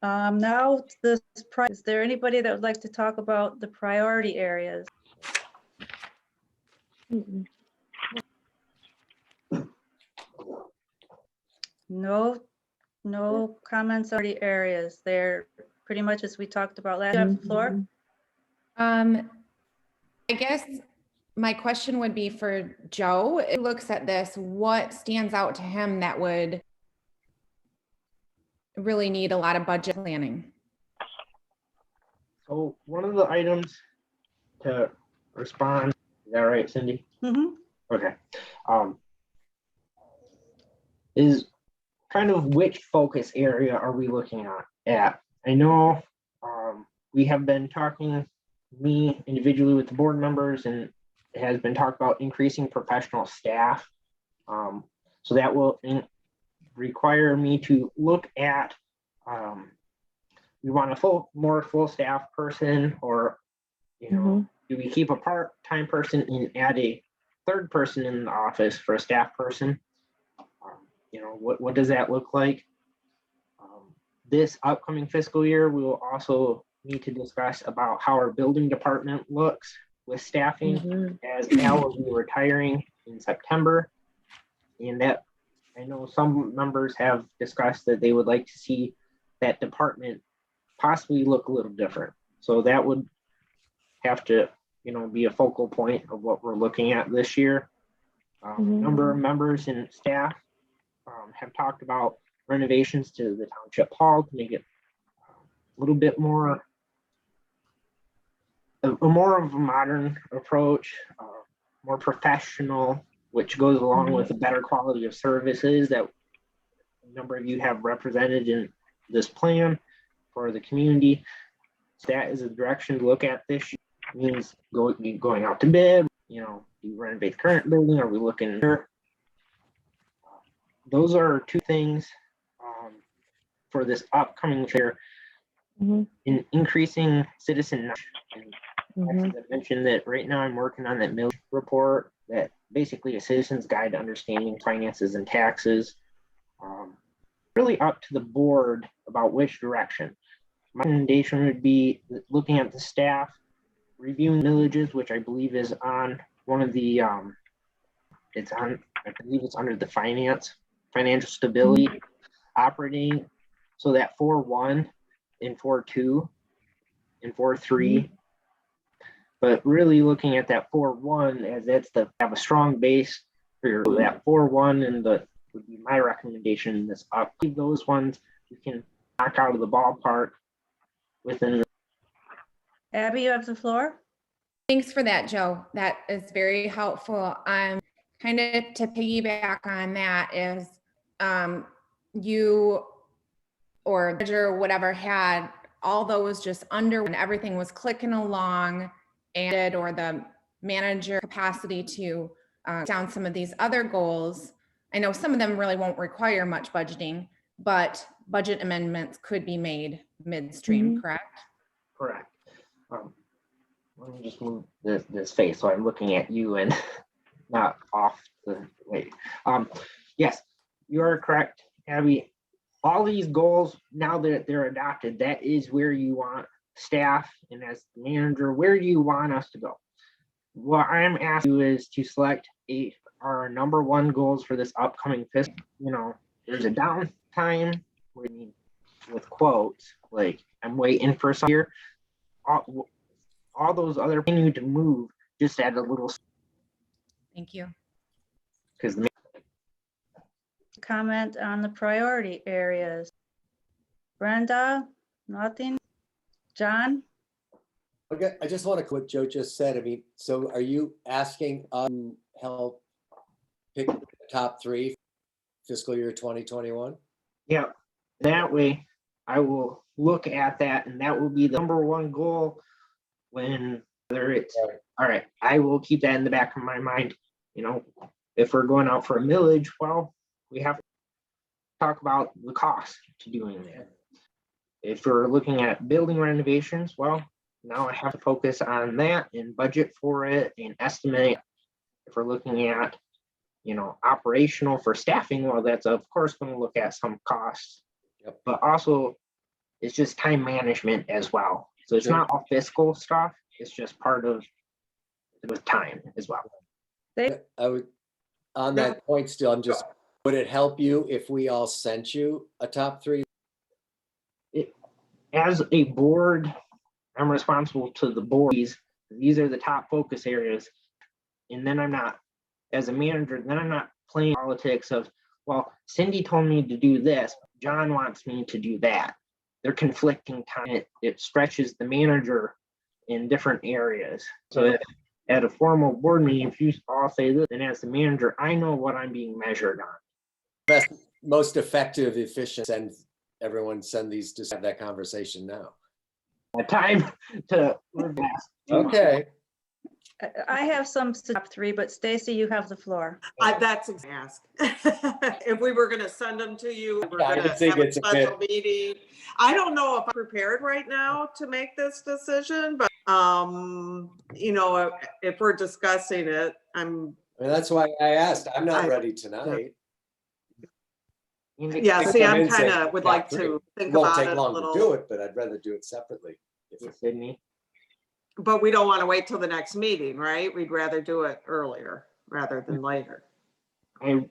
Now, is there anybody that would like to talk about the priority areas? No comments on the areas. They're pretty much as we talked about last. You have the floor. I guess my question would be for Joe. It looks at this, what stands out to him that would really need a lot of budget planning? So one of the items to respond, is that right, Cindy? Mm-hmm. Okay. Is kind of which focus area are we looking at? I know we have been talking, me individually with the board members, and it has been talked about increasing professional staff. So that will require me to look at, we want a more full staff person, or, you know, do we keep a part-time person and add a third person in the office for a staff person? You know, what does that look like? This upcoming fiscal year, we will also need to discuss about how our building department looks with staffing, as Al will be retiring in September. And that, I know some members have discussed that they would like to see that department possibly look a little different. So that would have to, you know, be a focal point of what we're looking at this year. Number of members and staff have talked about renovations to the township hall to make it a little bit more, a more of a modern approach, more professional, which goes along with a better quality of services that a number of you have represented in this plan for the community. So that is a direction to look at this. Means going out to bid, you know, do you renovate the current building? Are we looking here? Those are two things for this upcoming year. In increasing citizen knowledge. I mentioned that right now I'm working on that mill report that basically a citizen's guide to understanding finances and taxes. Really up to the board about which direction. My recommendation would be looking at the staff, reviewing villages, which I believe is on one of the, I believe it's under the financial stability operating. So that 4.1 and 4.2 and 4.3, but really looking at that 4.1 as that's the have a strong base for your that 4.1 and the would be my recommendation in this up. Those ones you can knock out of the ballpark within. Abby, you have the floor. Thanks for that, Joe. That is very helpful. Kind of to piggyback on that is you or manager, whatever, had all those just under when everything was clicking along and or the manager capacity to down some of these other goals. I know some of them really won't require much budgeting, but budget amendments could be made midstream, correct? Correct. Let me just move this face so I'm looking at you and not off the way. Yes, you are correct, Abby. All these goals, now that they're adopted, that is where you want staff and as the manager, where do you want us to go? What I'm asking you is to select our number one goals for this upcoming fiscal. You know, there's a downtime with quotes, like I'm waiting for some here. All those other continue to move, just add a little. Thank you. Because Comment on the priority areas. Brenda, nothing? John? Okay, I just want to what Joe just said. I mean, so are you asking to help pick the top 3 fiscal year 2021? Yeah, that way I will look at that and that will be the number one goal when whether it's all right, I will keep that in the back of my mind. You know, if we're going out for a millage, well, we have to talk about the cost to doing that. If we're looking at building renovations, well, now I have to focus on that and budget for it and estimate. If we're looking at, you know, operational for staffing, well, that's of course going to look at some costs, but also it's just time management as well. So it's not all fiscal stuff. It's just part of with time as well. I would, on that point still, I'm just, would it help you if we all sent you a top 3? As a board, I'm responsible to the board. These are the top focus areas. And then I'm not, as a manager, then I'm not playing politics of, well, Cindy told me to do this, John wants me to do that. They're conflicting time. It stretches the manager in different areas. So if at a formal board meeting, if you all say this, then as the manager, I know what I'm being measured on. Best, most effective, efficient, and everyone send these to have that conversation now. Time to okay. I have some top 3, but Stacy, you have the floor. That's ask. If we were going to send them to you, we're Yeah, going to have a special meeting. I don't know if I'm prepared right now to make this decision, but you know, if we're discussing it, I mean, that's why I asked. I'm not ready tonight. Yeah, see, I'm kind of would like to think about it a little. It won't take long to do it, but I'd rather do it separately. Sydney. But we don't want to wait till the next meeting, right? We'd rather do it earlier rather than later. I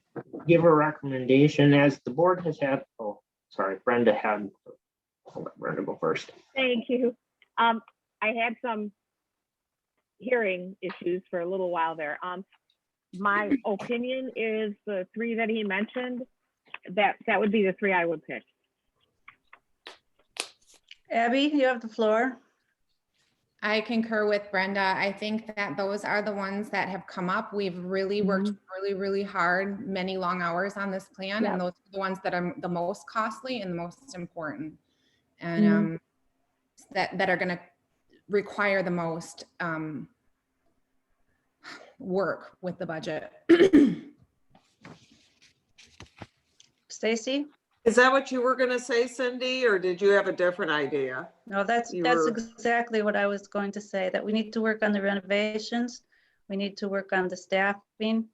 give a recommendation as the board has had, oh, sorry, Brenda had, I'll let Brenda go first. Thank you. I had some hearing issues for a little while there. My opinion is the 3 that he mentioned, that would be the 3 I would pick. Abby, you have the floor. I concur with Brenda. I think that those are the ones that have come up. We've really worked really hard, many long hours on this plan, Yep. and those are the ones that are the most costly and the most important, and that are going to require the most work with the budget. Stacy? Is that what you were gonna say, Cindy, or did you have a different idea? No, that's You were- exactly what I was going to say, that we need to work on the renovations, we need to work on the staffing,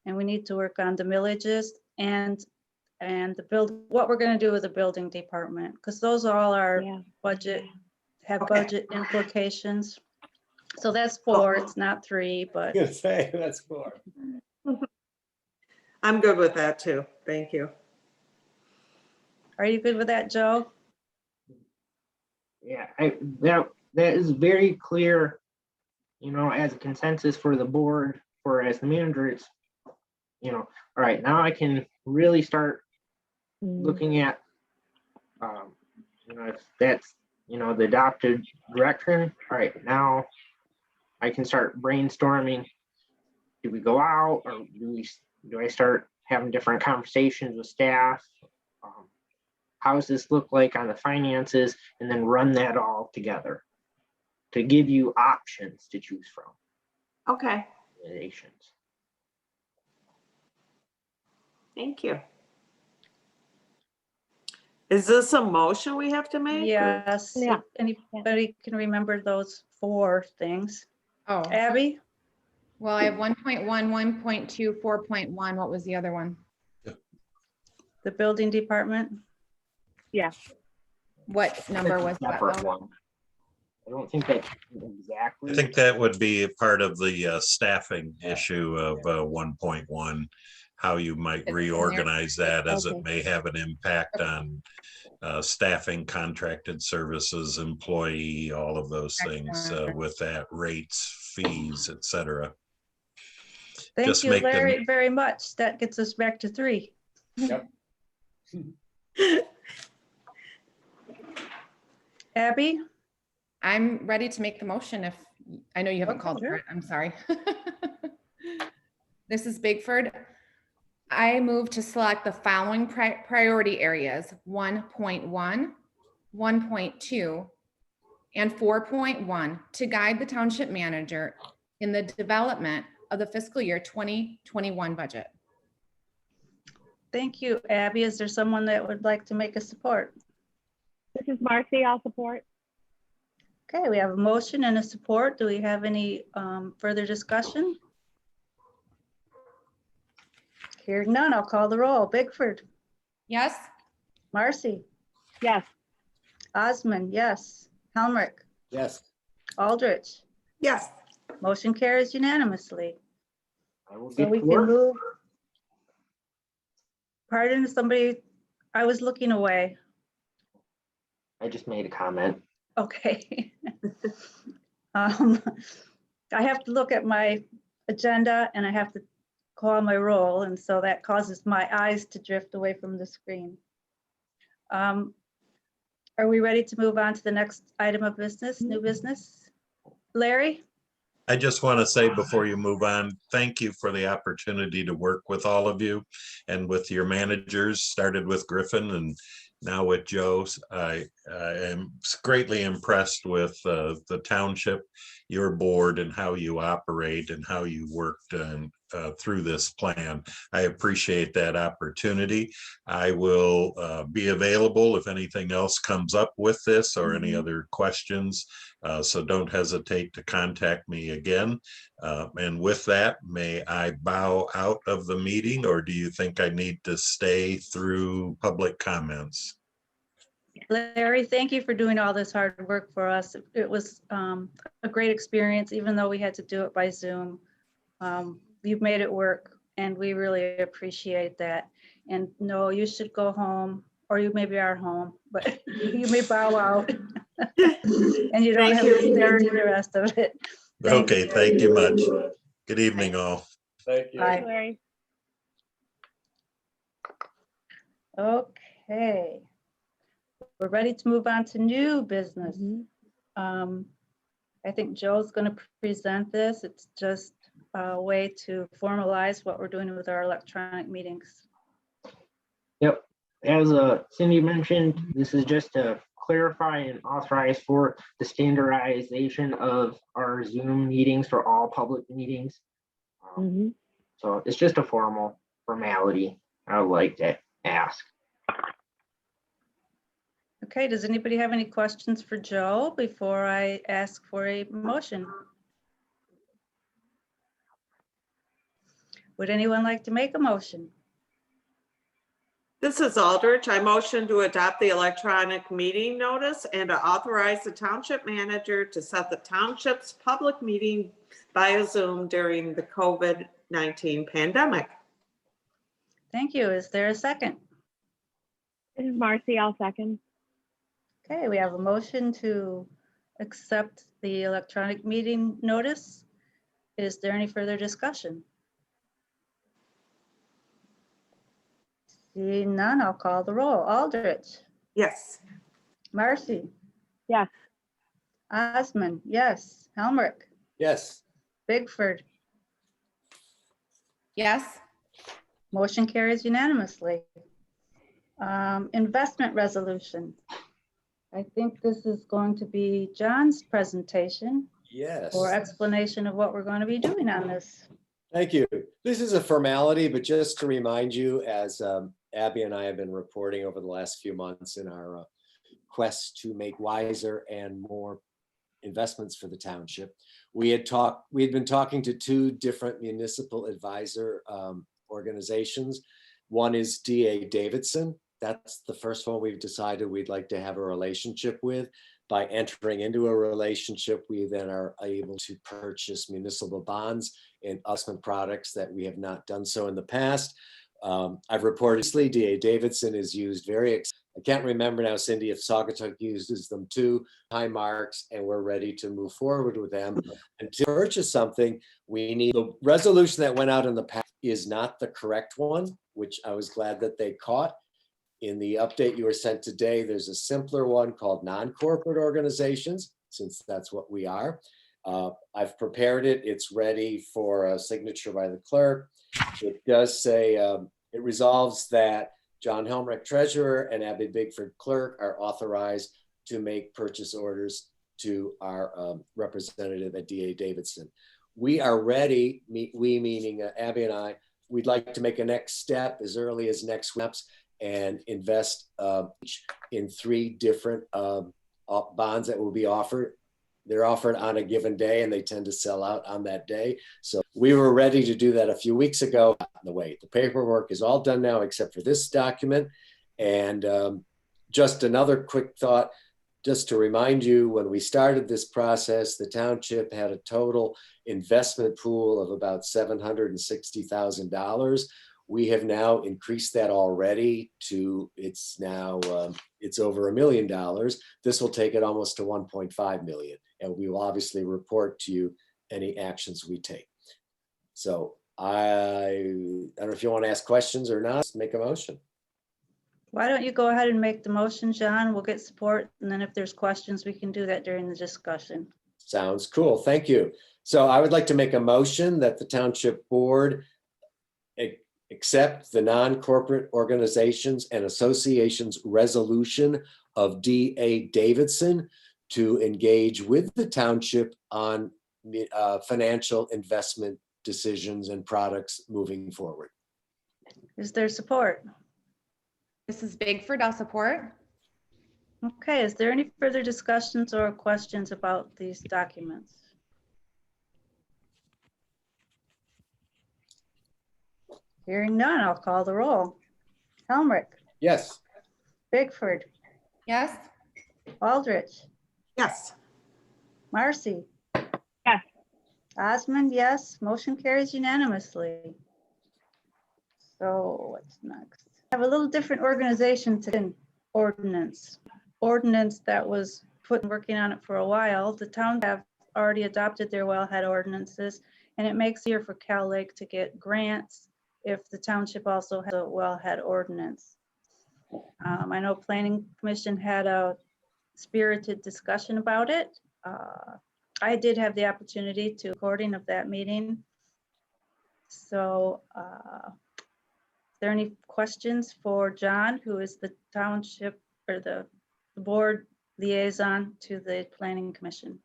and we need to work on the millages and the what we're gonna do with the building department, because those all are Yeah. budget, have Okay. budget implications. So that's 4, it's not 3, I'm but gonna say, that's 4. I'm good with that too. Thank you. are you good with that, Joe? Yeah, that is very clear, you know, as a consensus for the board, for as the manager, it's, you know, all right, now I can really start looking at, you know, if that's, you know, the adopted direction, all right, now I can start brainstorming. Do we go out, or do I start having different conversations with staff? How does this look like on the finances, and then run that all together to give you options to choose from. Okay, Recommendations. thank you. Is this a motion we have to make? or- Yes, if Yeah. anybody can remember those 4 things. Oh, Abby? well, I have 1.1, 1.2, 4.1. What was the other one? The building department? Yeah. What number was that? Separate though? one. I don't think that's exactly. I think that would be a part of the staffing issue of 1.1, how you might It's in there. reorganize that as it Okay. may have an impact on staffing, contracted services, employee, all of those things Excellent. with that, rates, fees, et cetera. Thank Just you, make them- Larry, very much. That gets us back to 3. Yep. Abby? I'm ready to make the motion if, I know you haven't Okay, called for sure. it, I'm sorry. This is Bigford. I move to select the following priority areas, 1.1, 1.2, and 4.1 to guide the township manager in the development of the fiscal year 2021 budget. Thank you, Abby. Is there someone that would like to make a support? This is Marcy, I'll support. Okay, we have a motion and a support. Do we have any further discussion? Hearing none, I'll call the roll. Bigford, Yes? Marcy, Yes. Osmond, yes. Helmrich, Yes. Aldrich. Yes, Motion carries unanimously. I will So get we to can work. move. Pardon, somebody, I was looking away. I just made a comment. Okay. I have to look at my agenda and I have to call my roll, and so that causes my eyes to drift away from the screen. Are we ready to move on to the next item of business, new business? Larry? I just want to say before you move on, thank you for the opportunity to work with all of you and with your managers, started with Griffin and now with Joe. I am greatly impressed with the township, your board, and how you operate and how you worked through this plan. I appreciate that opportunity. I will be available if anything else comes up with this or any other questions. So don't hesitate to contact me again. And with that, may I bow out of the meeting, or do you think I need to stay through public comments? Larry, thank you for doing all this hard work for us. It was a great experience, even though we had to do it by Zoom. You've made it work, and we really appreciate that. And no, you should go home, or you maybe are home, but you may bow out. And you don't Thank have you. to stay through the rest of it. Okay, thank you much. Good evening, all. Thank you. Bye. Larry. Okay. We're ready to move on to new business. I think Joe's going to present this. It's just a way to formalize what we're doing with our electronic meetings. Yep. As Cindy mentioned, this is just to clarify and authorize for the standardization of our Zoom meetings for all public meetings. So it's just a formality I would like to ask. Okay, does anybody have any questions for Joe before I ask for a motion? Would anyone like to make a motion? This is Aldrich. I motion to adopt the electronic meeting notice and to authorize the township manager to set the township's public meeting via Zoom during the COVID-19 pandemic. Thank you. Is there a second? This is Marcy. I'll second. Okay, we have a motion to accept the electronic meeting notice. Is there any further discussion? Seeing none, I'll call the roll. Aldrich, Yes. Marcy, Yes. Osmond, yes. Helmrich, Yes. Bigford, Yes. motion carries unanimously. Investment resolution. I think this is going to be John's presentation Yes. or explanation of what we're going to be doing on this. Thank you. This is a formality, but just to remind you, as Abby and I have been reporting over the last few months in our quest to make wiser and more investments for the township, we had been talking to two different municipal advisor organizations. One is D.A. Davidson. That's the first one we've decided we'd like to have a relationship with. By entering into a relationship, we then are able to purchase municipal bonds and investment products that we have not done so in the past. I've reported D.A. Davidson is used I can't remember now, Cindy, if Saugatuck uses them too, high marks, and we're ready to move forward with them. And to purchase something, we need the resolution that went out in the past is not the correct one, which I was glad that they caught. In the update you were sent today, there's a simpler one called non-corporate organizations, since that's what we are. I've prepared it. It's ready for a signature by the clerk. It does say it resolves that John Helmrich, treasurer, and Abby Bigford, clerk, are authorized to make purchase orders to our representative at D.A. Davidson. We are ready, we meaning Abby and I, we'd like to make a next step as early as next week and invest in 3 different bonds that will be offered. They're offered on a given day and they tend to sell out on that day. So we were ready to do that a few weeks ago. The paperwork is all done now except for this document. And just another quick thought, just to remind you, when we started this process, the township had a total investment pool of about $760,000. We have now increased that already to, it's over $1 million. This will take it almost to 1.5 million. And we will obviously report to you any actions we take. So I don't know if you want to ask questions or not, make a motion. Why don't you go ahead and make the motion, John? We'll get support. And then if there's questions, we can do that during the discussion. Sounds cool. Thank you. So I would like to make a motion that the township board accept the non-corporate organizations and associations resolution of D.A. Davidson to engage with the township on financial investment decisions and products moving forward. Is there support? This is Bigford. I'll support. Okay, is there any further discussions or questions about these documents? Hearing none, I'll call the roll. Helmrich, Yes. Bigford, Yes. Aldrich, Yes. Marcy. Yes. Osmond, yes. Motion carries unanimously. So what's next? I have a little different organization to ordinance that was working on it for a while. The town have already adopted their wellhead ordinances, and it makes it easier for Cal Lake to get grants if the township also has a wellhead ordinance. I know Planning Commission had a spirited discussion about it. I did have the opportunity to recording of that meeting. So is there any questions for John, who is the township or the board liaison to the planning commission?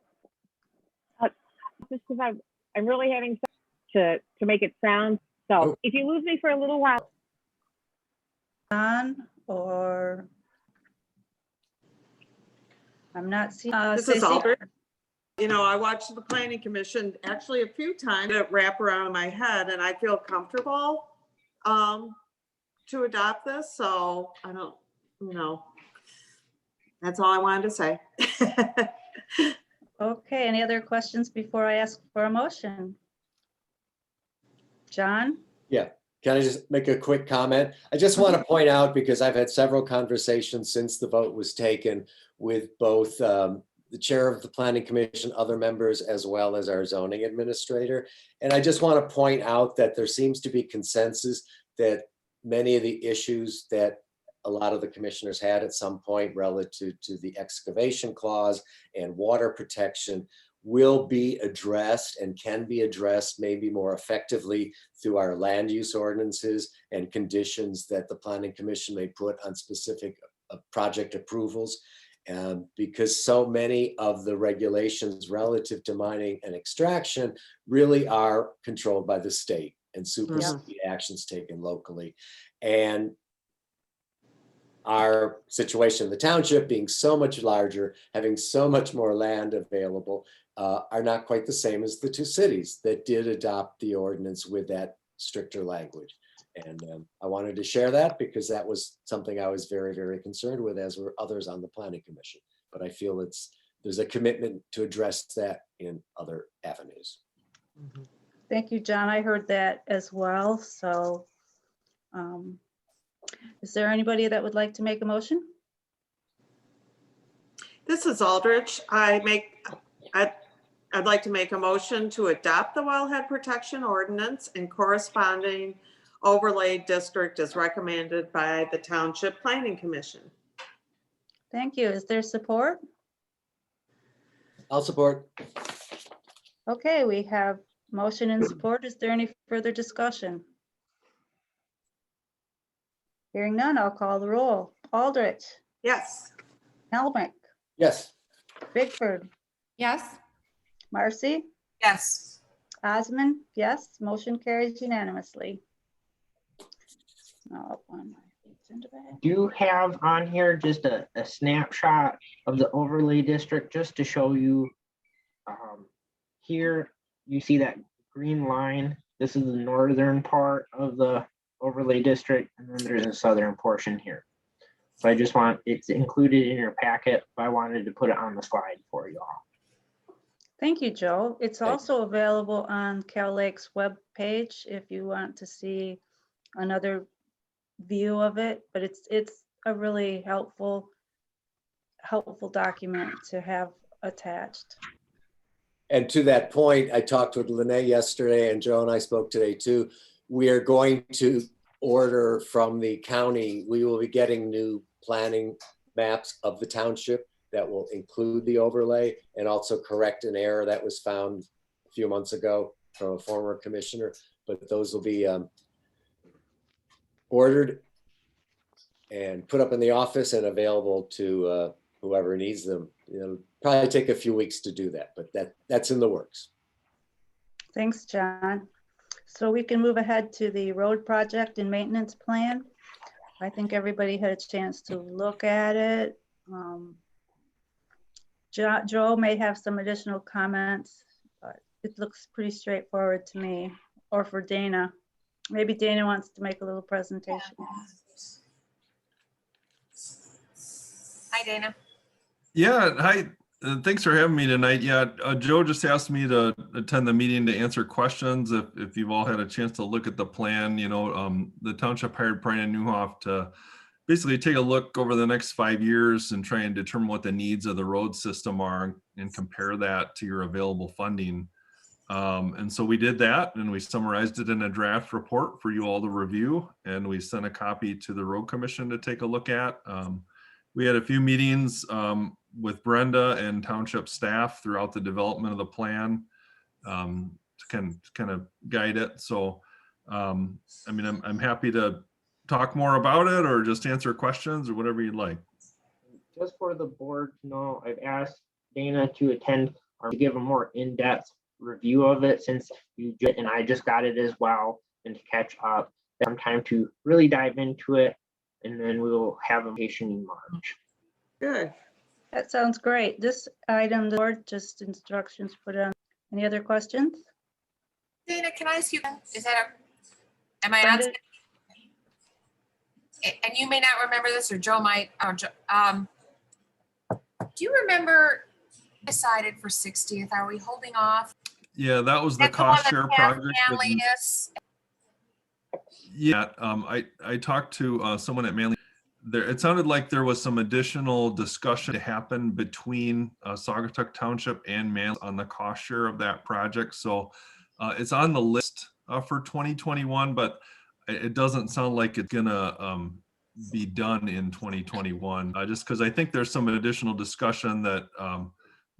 Just because I'm really having to make it sound. So Oh. if you lose me for a little while, John, or I'm not seeing. This is Stacy? Aldrich. You know, I watched the planning commission actually a few times to wrap around in my head, and I feel comfortable to adopt this. So I don't, that's all I wanted to say. Okay, any other questions before I ask for a motion? John? Yeah, can I just make a quick comment? I just want to point out, because I've had several conversations since the vote was taken with both the chair of the planning commission, other members, as well as our zoning administrator. And I just want to point out that there seems to be consensus that many of the issues that a lot of the commissioners had at some point relative to the excavation clause and water protection will be addressed and can be addressed maybe more effectively through our land use ordinances and conditions that the planning commission may put on specific project approvals. Because so many of the regulations relative to mining and extraction really are controlled by the state and supersede actions taken locally. And our situation in the township being so much larger, having so much more land available, are not quite the same as the two cities that did adopt the ordinance with that stricter language. And I wanted to share that because that was something I was very, very concerned with, as were others on the planning commission. But I feel there's a commitment to address that in other avenues. Thank you, John. I heard that as well. So is there anybody that would like to make a motion? This is Aldrich. I'd like to make a motion to adopt the wellhead protection ordinance and corresponding overlay district as recommended by the Township Planning Commission. Thank you. Is there support? I'll support. Okay, we have motion and support. Is there any further discussion? Hearing none, I'll call the roll. Aldrich, Yes. Helmick, Yes. Bigford, Yes. Marcy, Yes. Osmond, yes, motion carries unanimously. Oh, one. Do you have on here just a snapshot of the overlay district just to show you? Here, you see that green line. This is the northern part of the overlay district, and then there's a southern portion here. So I just it's included in your packet, but I wanted to put it on the slide for you all. Thank you, Joe. It's Thank you. also available on Cal Lake's webpage if you want to see another view of it, but it's a really helpful document to have attached. And to that point, I talked with Lene yesterday, and Joe and I spoke today too. We are going to order from the county. We will be getting new planning maps of the township that will include the overlay and also correct an error that was found a few months ago from a former commissioner. But those will be ordered and put up in the office and available to whoever needs them. It'll probably take a few weeks to do that, but that's in the works. Thanks, John. So we can move ahead to the road project and maintenance plan. I think everybody had a chance to look at it. Joe may have some additional comments, but it looks pretty straightforward to me, or for Dana. Maybe Dana wants to make a little presentation. Hi, Dana. Yeah, hi. Thanks for having me tonight. Yeah, Joe just asked me to attend the meeting to answer questions. If you've all had a chance to look at the plan, the township hired Brian Newhoff to basically take a look over the next 5 years and try and determine what the needs of the road system are and compare that to your available funding. And so we did that, and we summarized it in a draft report for you all to review, and we sent a copy to the road commission to take a look at. We had a few meetings with Brenda and township staff throughout the development of the plan, to kind of guide it. So, I mean, I'm happy to talk more about it or just answer questions or whatever you'd like. Just for the board to know, I've asked Dana to attend or to give a more in-depth review of it since and I just got it as well, and to catch up some time to really dive into it, and then we will have a patient in March. Good. That sounds great. This item, the board, just instructions put on. Any other questions? Dana, can I ask you, is that am I on? Brenda? And you may not remember this, or Joe might, do you remember decided for 60th? Are we holding off? Yeah, that was the That's the one cost that share half project. family is. Yeah, I talked to someone at Manly. There, it sounded like there was some additional discussion to happen between Saugatuck Township and Manly on the cost share of that project. So it's on the list for 2021, but it doesn't sound like it's gonna be done in 2021. Just because I think there's some additional discussion that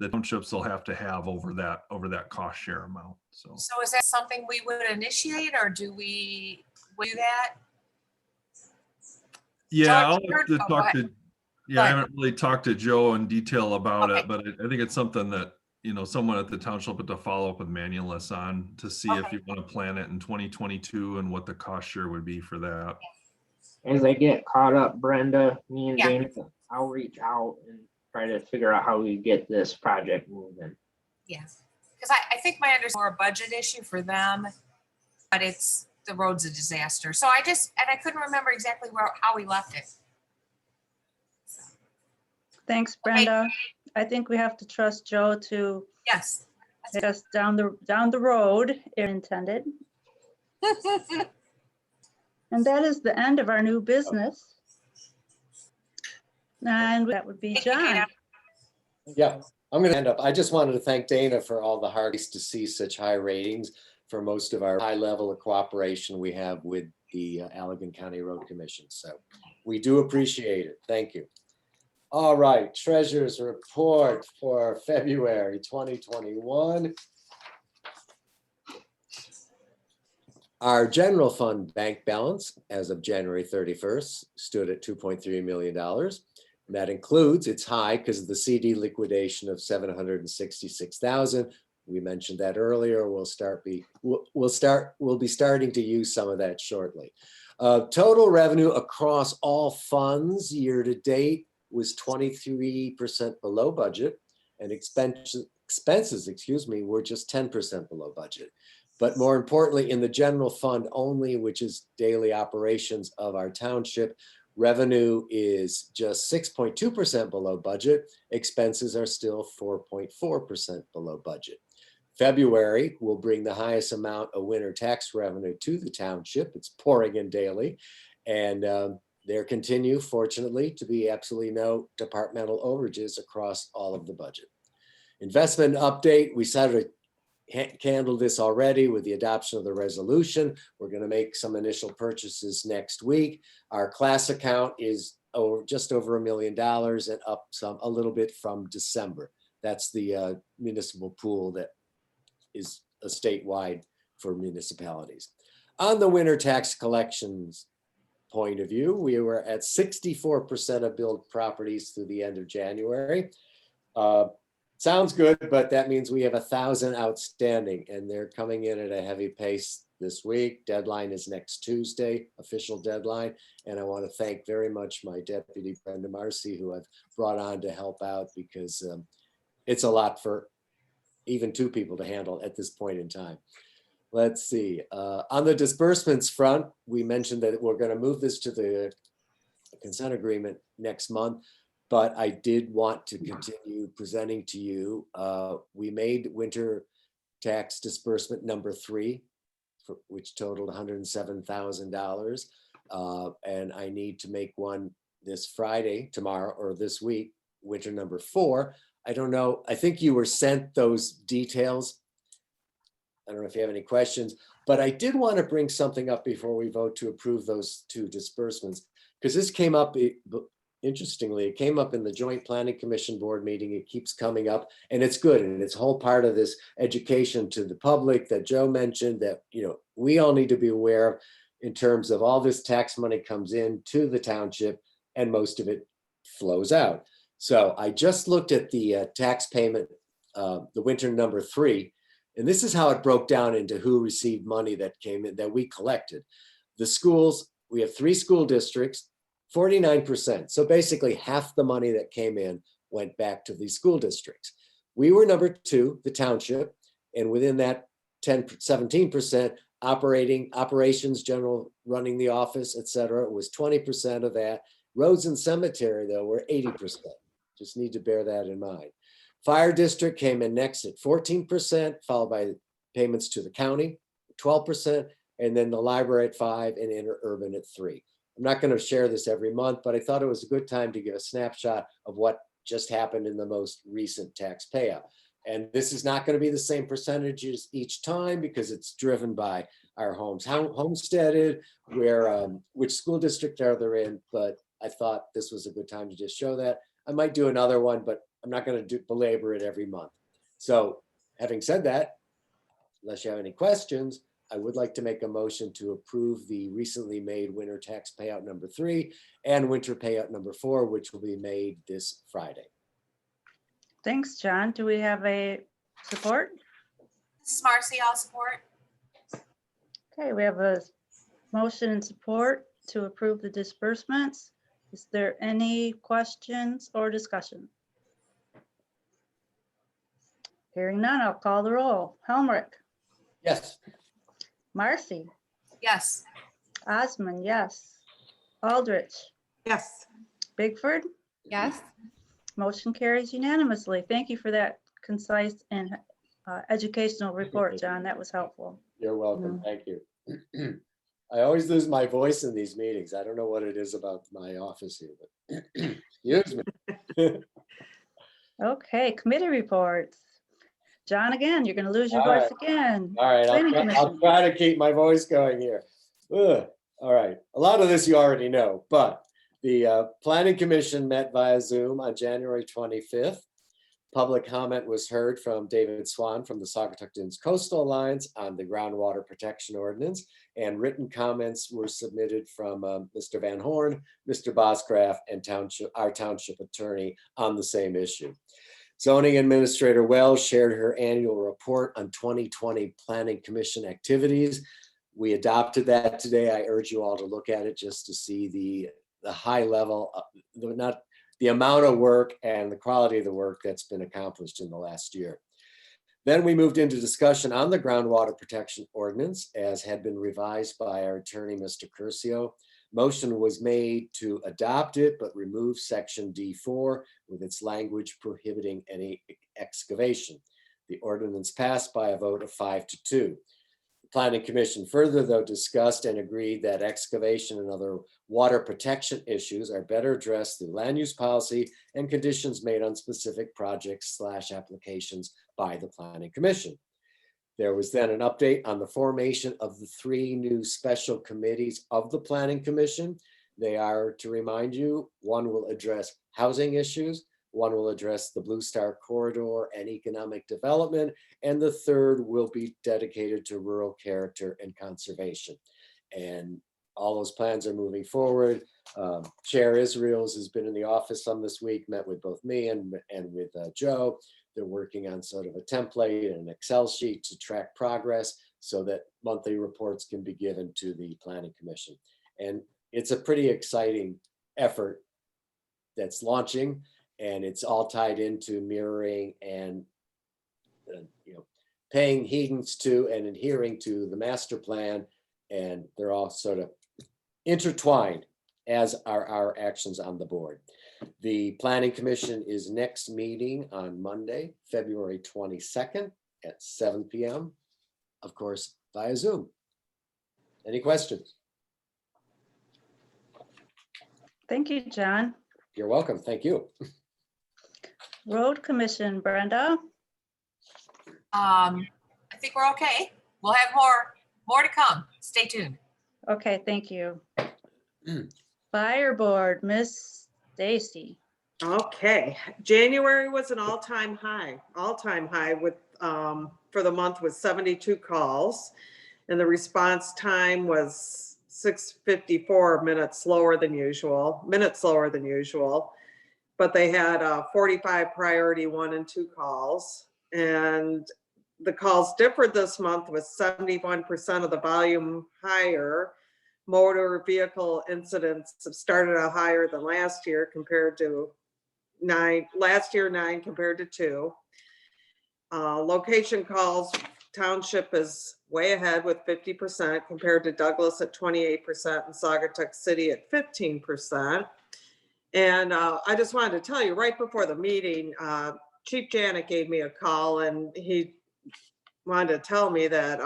the townships will have to have over that cost share amount. So is that something we would initiate, or do we do that? yeah, I'll George, have to oh, talk go to. Yeah, I haven't really talked to Joe in detail about Okay. it, but I think it's something that, someone at the township had to follow up with Manulus on to see if Okay. you want to plan it in 2022 and what the cost share would be for that. As I get caught up, Brenda, me and Yeah. Dana, I'll reach out and try to figure out how we get this project moving. Yes, because I think my understanding is more a budget issue for them, but the road's a disaster. So I couldn't remember exactly how we left it. Thanks, Brenda. I think we have to trust Joe to Yes. take us down the road, if intended. And that is the end of our new business. And that would be Thank you, John. Dana. Yeah, I'm going to end up. I just wanted to thank Dana for all the hard to see such high ratings for most of our high level of cooperation we have with the Allegan County Road Commission. So we do appreciate it. Thank you. All right, treasurer's report for February 2021. Our general fund bank balance as of January 31st stood at $2.3 million. And that includes, it's high because of the CD liquidation of $766,000. We mentioned that earlier. We'll be starting to use some of that shortly. Total revenue across all funds year to date was 23% below budget, and expenses, were just 10% below budget. But more importantly, in the general fund only, which is daily operations of our township, revenue is just 6.2% below budget. Expenses are still 4.4% below budget. February will bring the highest amount of winter tax revenue to the township. It's pouring in daily. And there continue, fortunately, to be absolutely no departmental overages across all of the budget. Investment update, we started to handle this already with the adoption of the resolution. We're going to make some initial purchases next week. Our class account is just over $1 million and up a little bit from December. That's the municipal pool that is a statewide for municipalities. On the winter tax collections point of view, we were at 64% of billed properties through the end of January. Sounds good, but that means we have 1,000 outstanding, and they're coming in at a heavy pace this week. Deadline is next Tuesday, official deadline. And I want to thank very much my deputy, Brenda Marcy, who I've brought on to help out because it's a lot for even two people to handle at this point in time. Let's see. On the disbursements front, we mentioned that we're going to move this to the consent agreement next month. But I did want to continue presenting to you. We made winter tax disbursement number 3, which totaled $107,000. And I need to make one this Friday, tomorrow, or this week, winter number 4. I don't know. I think you were sent those details. I don't know if you have any questions, but I did want to bring something up before we vote to approve those 2 disbursements, because this came up interestingly, it came up in the Joint Planning Commission Board meeting. It keeps coming up, and it's good. And it's whole part of this education to the public that Joe mentioned that, we all need to be aware of in terms of all this tax money comes in to the township and most of it flows out. So I just looked at the tax payment, the winter number 3, and this is how it broke down into who received money that came in that we collected. The schools, we have 3 school districts, 49%. So basically half the money that came in went back to these school districts. We were number 2, the township, and within that 17%, operations, general running the office, et cetera, was 20% of that. Roads and cemetery, though, were 80%. Just need to bear that in mind. Fire district came in next at 14%, followed by payments to the county, 12%, and then the library at 5% and interurban at 3%. I'm not going to share this every month, but I thought it was a good time to give a snapshot of what just happened in the most recent tax payout. And this is not going to be the same percentages each time because it's driven by our homes, how homesteaded, where, which school district are they in. But I thought this was a good time to just show that. I might do another one, but I'm not going to belabor it every month. So having said that, unless you have any questions, I would like to make a motion to approve the recently made winter tax payout number 3 and winter payout number 4, which will be made this Friday. Thanks, John. Do we have a support? This is Marcy, I'll support. Okay, we have a motion and support to approve the disbursements. Is there any questions or discussion? Hearing none, I'll call the roll. Helmrich, Yes. Marcy, Yes. Osmond, yes. Aldrich, Yes. Bigford, Yes. motion carries unanimously. Thank you for that concise and educational report, John. That was helpful. You're welcome. Thank you. I always lose my voice in these meetings. I don't know what it is about my office here, but excuse me. Okay, committee reports. John, again, you're going to lose your voice again. All right, Planning I'll Commission. try to keep my voice going here. Ugh. All right, a lot of this you already know, but the Planning Commission met via Zoom on January 25th. Public comment was heard from David Swan from the Saugatuck Dunes Coastal Alliance on the groundwater protection ordinance, and written comments were submitted from Mr. Van Horn, Mr. Boscraft, and our township attorney on the same issue. Zoning Administrator Wells shared her annual report on 2020 Planning Commission activities. We adopted that today. I urge you all to look at it just to see the high level, not the amount of work and the quality of the work that's been accomplished in the last year. Then we moved into discussion on the groundwater protection ordinance as had been revised by our attorney, Mr. Curcio. Motion was made to adopt it, but remove section D4 with its language prohibiting any excavation. The ordinance passed by a vote of 5-2. The Planning Commission further, though, discussed and agreed that excavation and other water protection issues are better addressed through land use policy and conditions made on specific projects / applications by the Planning Commission. There was then an update on the formation of the 3 new special committees of the Planning Commission. They are, to remind you, one will address housing issues, one will address the Blue Star Corridor and economic development, and the third will be dedicated to rural character and conservation. And all those plans are moving forward. Chair Israels has been in the office some this week, met with both me and with Joe. They're working on sort of a template and an Excel sheet to track progress so that monthly reports can be given to the Planning Commission. And it's a pretty exciting effort that's launching, and it's all tied into mirroring and paying heedance to and adhering to the master plan. And they're all sort of intertwined, as are our actions on the board. The Planning Commission is next meeting on Monday, February 22nd at 7 p.m. Of course, via Zoom. Any questions? Thank you, John. You're welcome. Thank you. Road Commission, Brenda. I think we're okay. We'll have more to come. Stay tuned. Okay, thank you. Fire Board, Miss Stacy. Okay, January was an all-time high with, for the month was 72 calls. And the response time was 6:54 minutes slower than usual. But they had 45 priority 1 and 2 calls. And the calls differed this month with 71% of the volume higher. Motor vehicle incidents have started out higher than last year compared to 9. Last year, 9 compared to 2. Location calls, Township is way ahead with 50% compared to Douglas at 28% and Saugatuck City at 15%. And I just wanted to tell you, right before the meeting, Chief Janet gave me a call and he wanted to tell me that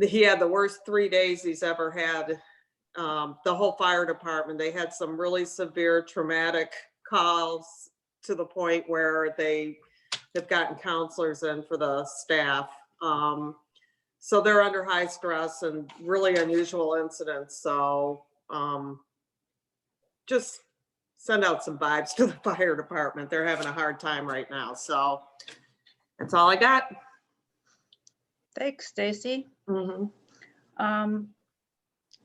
he had the worst 3 days he's ever had. The whole fire department, they had some really severe traumatic calls to the point where they have gotten counselors in for the staff. So they're under high stress and really unusual incidents. So just send out some vibes to the fire department. They're having a hard time right now. So that's all I got. Thanks, Stacy. Mm-hmm.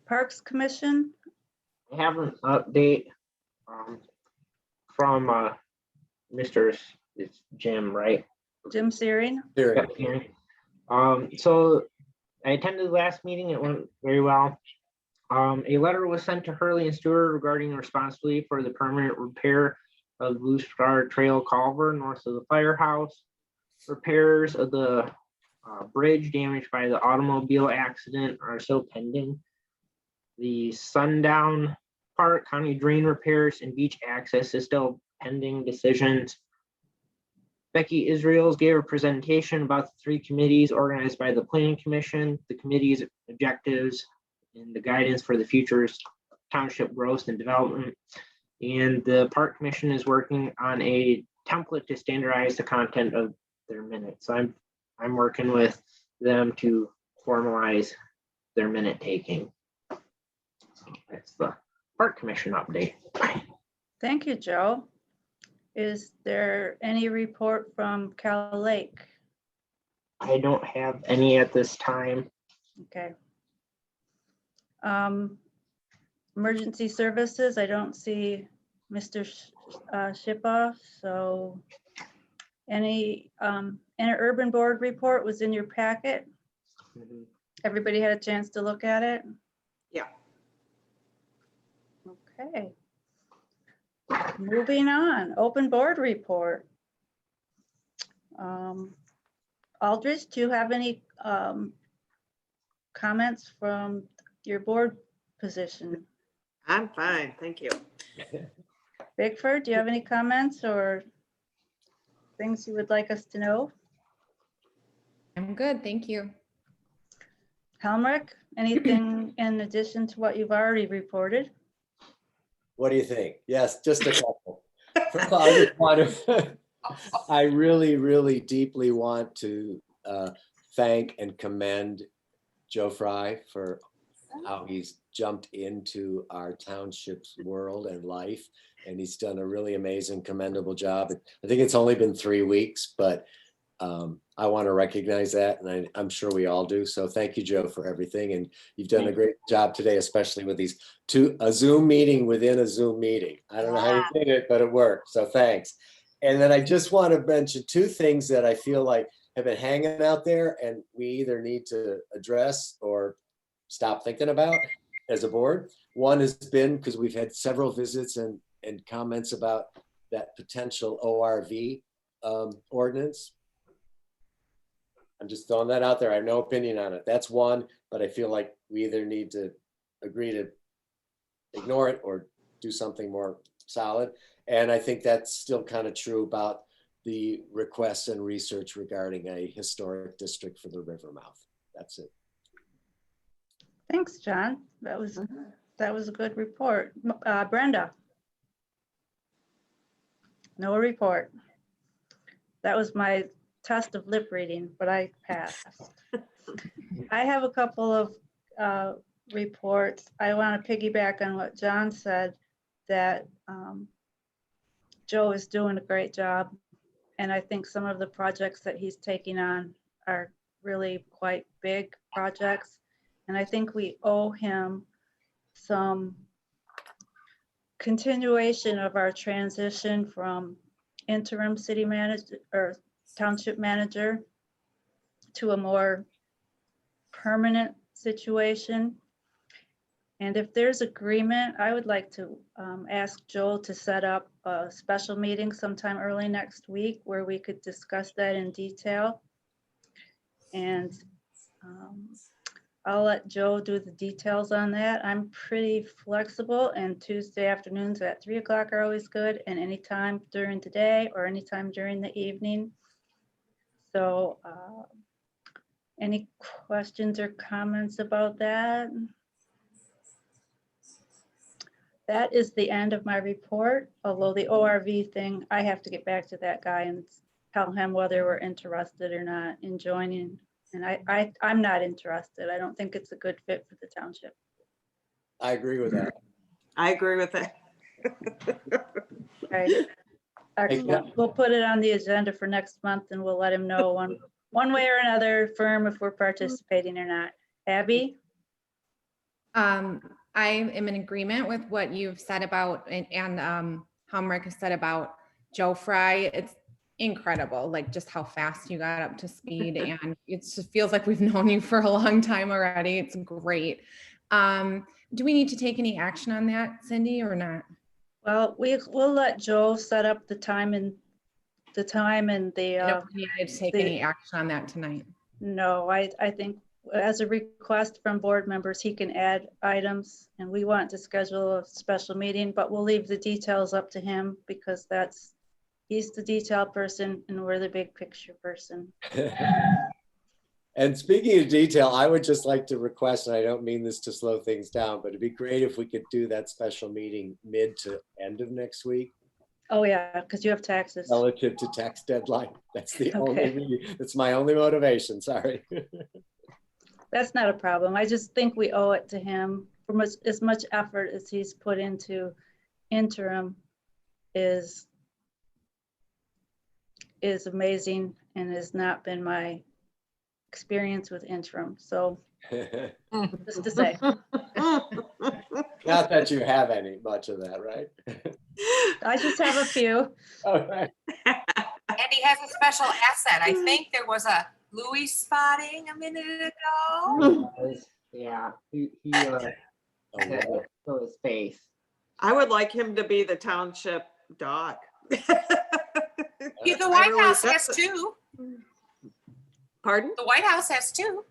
Parks Commission. I have an update from Mr. It's Jim, right? Jim Searing. Here, So I attended the last meeting. It went very well. A letter was sent to Hurley and Stewart regarding responsibility for the permanent repair of the Blue Star Trail culvert north of the firehouse, repairs of the bridge damaged by the automobile accident are still pending. The Sundown Park County drain repairs and beach access is still pending decisions. Becky Israels gave a presentation about the 3 committees organized by the Planning Commission, the committee's objectives, and the guidance for the future's township growth and development. And the Park Commission is working on a template to standardize the content of their minutes. So I'm working with them to formalize their minute taking. So that's the Park Commission update. Thank you, Joe. Is there any report from Cal Lake? I don't have any at this time. Okay. Emergency services, I don't see Mr. Shipa, so any interurban board report was in your packet. Mhm. Everybody had a chance to look at it? Yeah. Okay. Moving on, open board report. Aldridge, do you have any comments from your board position? I'm fine, thank you. Bigford, do you have any comments or things you would like us to know? I'm good, thank you. Helmrich, anything in addition to what you've already reported? what do you think? Yes, just a couple. First of all, I just want to, I really, really deeply want to thank and commend Joe Fry for how he's jumped into our township's world and life. And he's done a really amazing, commendable job. I think it's only been 3 weeks, but I want to recognize that. And I'm sure we all do. So thank you, Joe, for everything. And you've done a great job today, especially with these a Zoom meeting within a Zoom meeting. I don't know how you did it, but it worked. So thanks. And then I just want to mention 2 things that I feel like have been hanging out there and we either need to address or stop thinking about as a board. One has been, because we've had several visits and comments about that potential ORV ordinance. I'm just throwing that out there. I have no opinion on it. That's one, but I feel like we either need to agree to ignore it or do something more solid. And I think that's still kind of true about the requests and research regarding a historic district for the river mouth. That's it. Thanks, John. That was a good report. Brenda? No report. That was my test of lip reading, but I passed. I have a couple of reports. I want to piggyback on what John said. that Joe is doing a great job. And I think some of the projects that he's taking on are really quite big projects. And I think we owe him some continuation of our transition from interim city manager or township manager to a more permanent situation. And if there's agreement, I would like to ask Joel to set up a special meeting sometime early next week where we could discuss that in detail. And I'll let Joe do the details on that. I'm pretty flexible, and Tuesday afternoons at 3 o'clock are always good, and anytime during the day or anytime during the evening. So any questions or comments about that? That is the end of my report, although the ORV thing, I have to get back to that guy and tell him whether we're interested or not in joining. And I'm not interested. I don't think it's a good fit for the township. I agree with that. I agree with that. Right. Excellent. We'll put it on the agenda for next month and we'll let him know one way or another firm if we're participating or not. Abby? I am in agreement with what you've said about, and Helmrich has said about Joe Fry. It's incredible, like just how fast you got up to speed, and it just feels like we've known you for a long time already. It's great. Do we need to take any action on that, Cindy, or not? Well, we'll let Joe set up the time and the I don't need to take any action on that tonight. No, I think as a request from board members, he can add items, and we want to schedule a special meeting, but we'll leave the details up to him because he's the detail person and we're the big picture person. And speaking of detail, I would just like to request, and I don't mean this to slow things down, but it'd be great if we could do that special meeting mid to end of next week. Oh yeah, because you have taxes. Relative to tax deadline. That's the Okay. only, that's my only motivation, sorry. That's not a problem. I just think we owe it to him for as much effort as he's put into interim is amazing and has not been my experience with interim. So just to say. Not that you have much of that, right? I just have a few. Okay. And he has a special asset. I think there was a Louis spotting a minute ago. Yeah, he had to show his face. I would like him to be the township dog. The White House has two. Pardon? The White House has two.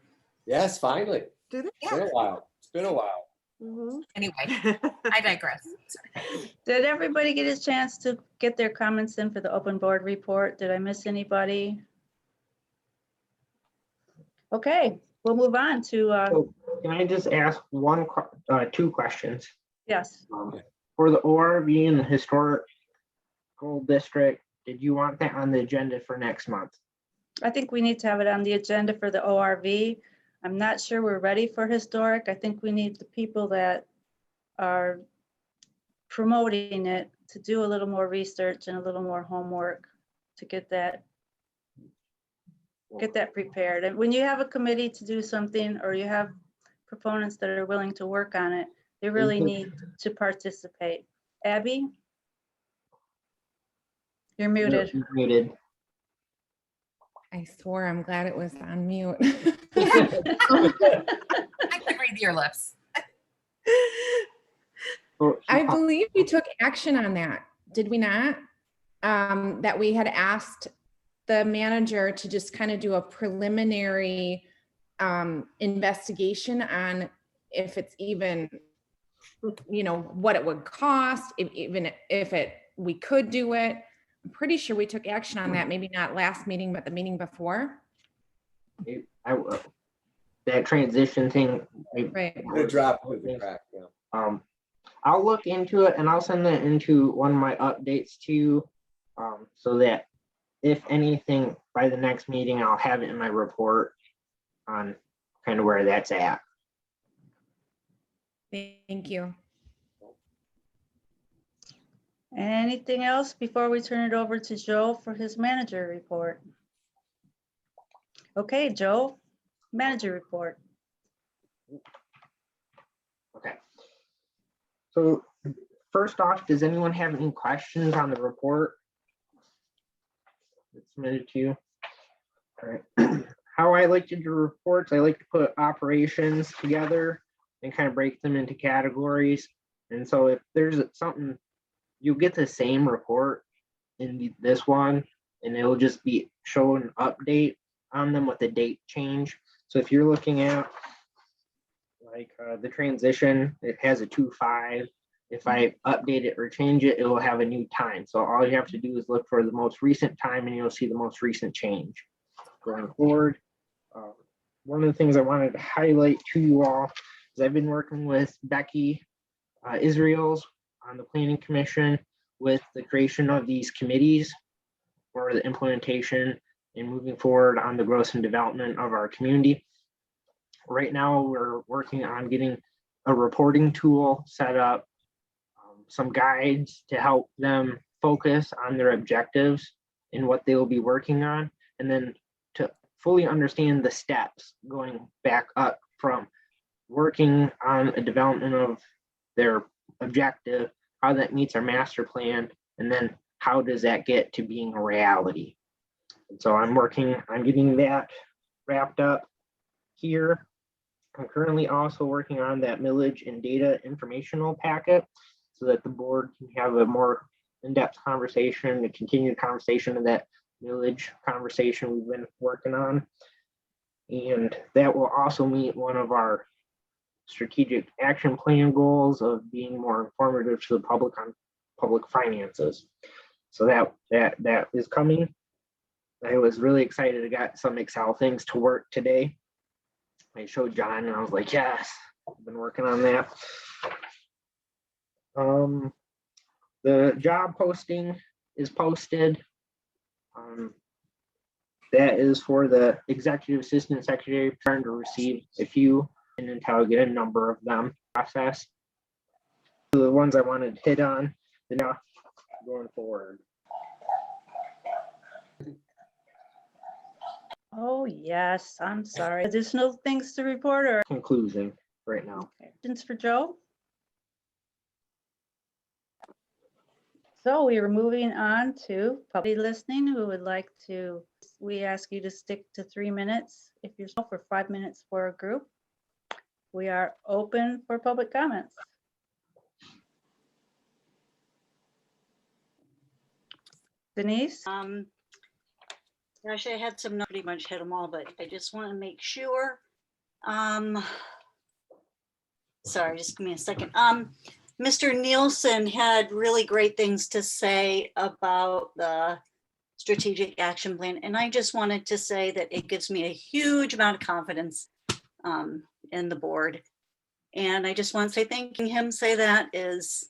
Yes, finally. Do they? It's been a while. It's been a while. Mhm. Anyway, I digress. Sorry. Did everybody get a chance to get their comments in for the open board report? Did I miss anybody? Okay, we'll move on to, So can I just ask two questions? yes. For the ORV and the historical district, did you want that on the agenda for next month? I think we need to have it on the agenda for the ORV. I'm not sure we're ready for historic. I think we need the people that are promoting it to do a little more research and a little more homework to get that prepared. And when you have a committee to do something, or you have proponents that are willing to work on it, they really need to participate. Abby? You're muted. You're muted. I swore I'm glad it was on mute. I could read your lips. I believe we took action on that, did we not? That we had asked the manager to just kind of do a preliminary investigation on if it's even, what it would cost, even if we could do it. I'm pretty sure we took action on that, maybe not last meeting, but the meeting before. That transition thing. Right. We'll drop with the crack, yeah. I'll look into it and I'll send that into one of my updates to you, so that if anything, by the next meeting, I'll have it in my report on kind of where that's at. Thank you. Anything else before we turn it over to Joe for his manager report? Okay, Joe, manager report. Okay. So first off, does anyone have any questions on the report that's submitted to you? All right. How I like to do reports, I like to put operations together and kind of break them into categories. And so if there's something, you'll get the same report in this one, and it'll just be showing an update on them with the date change. So if you're looking at like the transition, it has a 2/5. If I update it or change it, it will have a new time. So all you have to do is look for the most recent time and you'll see the most recent change. Going forward, one of the things I wanted to highlight to you all is I've been working with Becky Israels on the Planning Commission with the creation of these committees for the implementation and moving forward on the growth and development of our community. Right now, we're working on getting a reporting tool set up, some guides to help them focus on their objectives and what they will be working on, and then to fully understand the steps going back up from working on a development of their objective, how that meets our master plan, and then how does that get to being a reality. And so I'm getting that wrapped up here. I'm currently also working on that millage and data informational packet so that the board can have a more in-depth conversation, a continued conversation of that millage conversation we've been working on. And that will also meet one of our strategic action plan goals of being more informative to the public on public finances. So that is coming. I was really excited. I got some Excel things to work today. I showed John and I was like, yes, I've been working on that. The job posting is posted. That is for the executive assistant secretary, trying to receive a few and until I get a number of them processed. So the ones I wanted to hit on, now going forward. Oh, yes, I'm sorry. Additional things to report or Conclusion right now. questions for Joe? So we are moving on to public listening. Who would like to, we ask you to stick to 3 minutes if you're for 5 minutes for a group. We are open for public comments. Denise? Gosh, I had some, pretty much hit them all, but I just want to make sure. Sorry, just give me a second. Mr. Nielsen had really great things to say about the strategic action plan. And I just wanted to say that it gives me a huge amount of confidence in the board. And I just want to say thanking him, say that is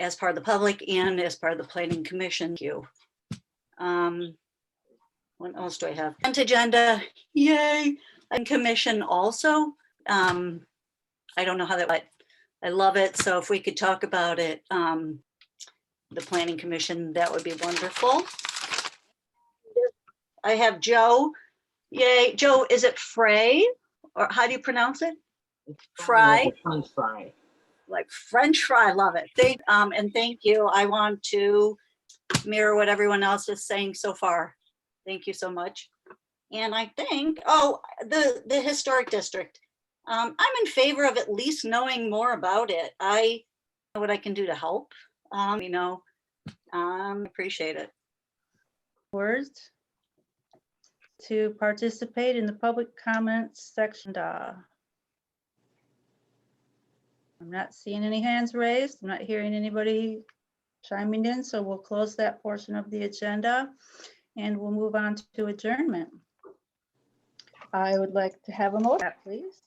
as part of the public and as part of the planning commission. Thank you. What else do I have? Consent agenda, yay. And commission also. I don't know how that, but I love it. So if we could talk about it, the planning commission, that would be wonderful. I have Joe. Yay. Joe, is it Frey? Or how do you pronounce it? Fry? French fry. Like French fry, love it. And thank you. I want to mirror what everyone else is saying so far. Thank you so much. And I think, the historic district. I'm in favor of at least knowing more about it. I know what I can do to help. Appreciate it. Words to participate in the public comments section. I'm not seeing any hands raised. I'm not hearing anybody chiming in, so we'll close that portion of the agenda and we'll move on to adjournment. I would like to have a motion, please.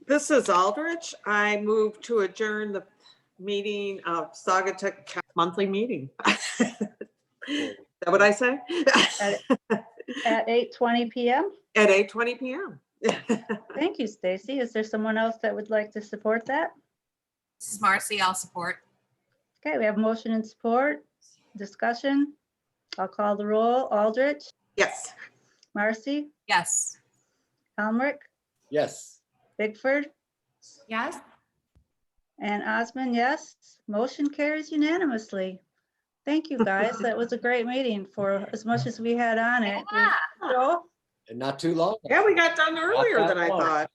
This is Aldrich. I move to adjourn the meeting of Saugatuck monthly meeting. Is that what I say? At 8:20 p.m. At 8:20 p.m. Thank you, Stacy. Is there someone else that would like to support that? This is Marcy, I'll support. Okay, we have motion and support. Discussion. I'll call the roll. Aldrich, Yes. Marcy, Yes. Helmrich, Yes. Bigford, Yes. and Osmond, yes. Motion carries unanimously. Thank you, guys. That was a great meeting for as much as we had on it. Yeah. Joe? And not too long. Yeah, we got done earlier that than I long. thought.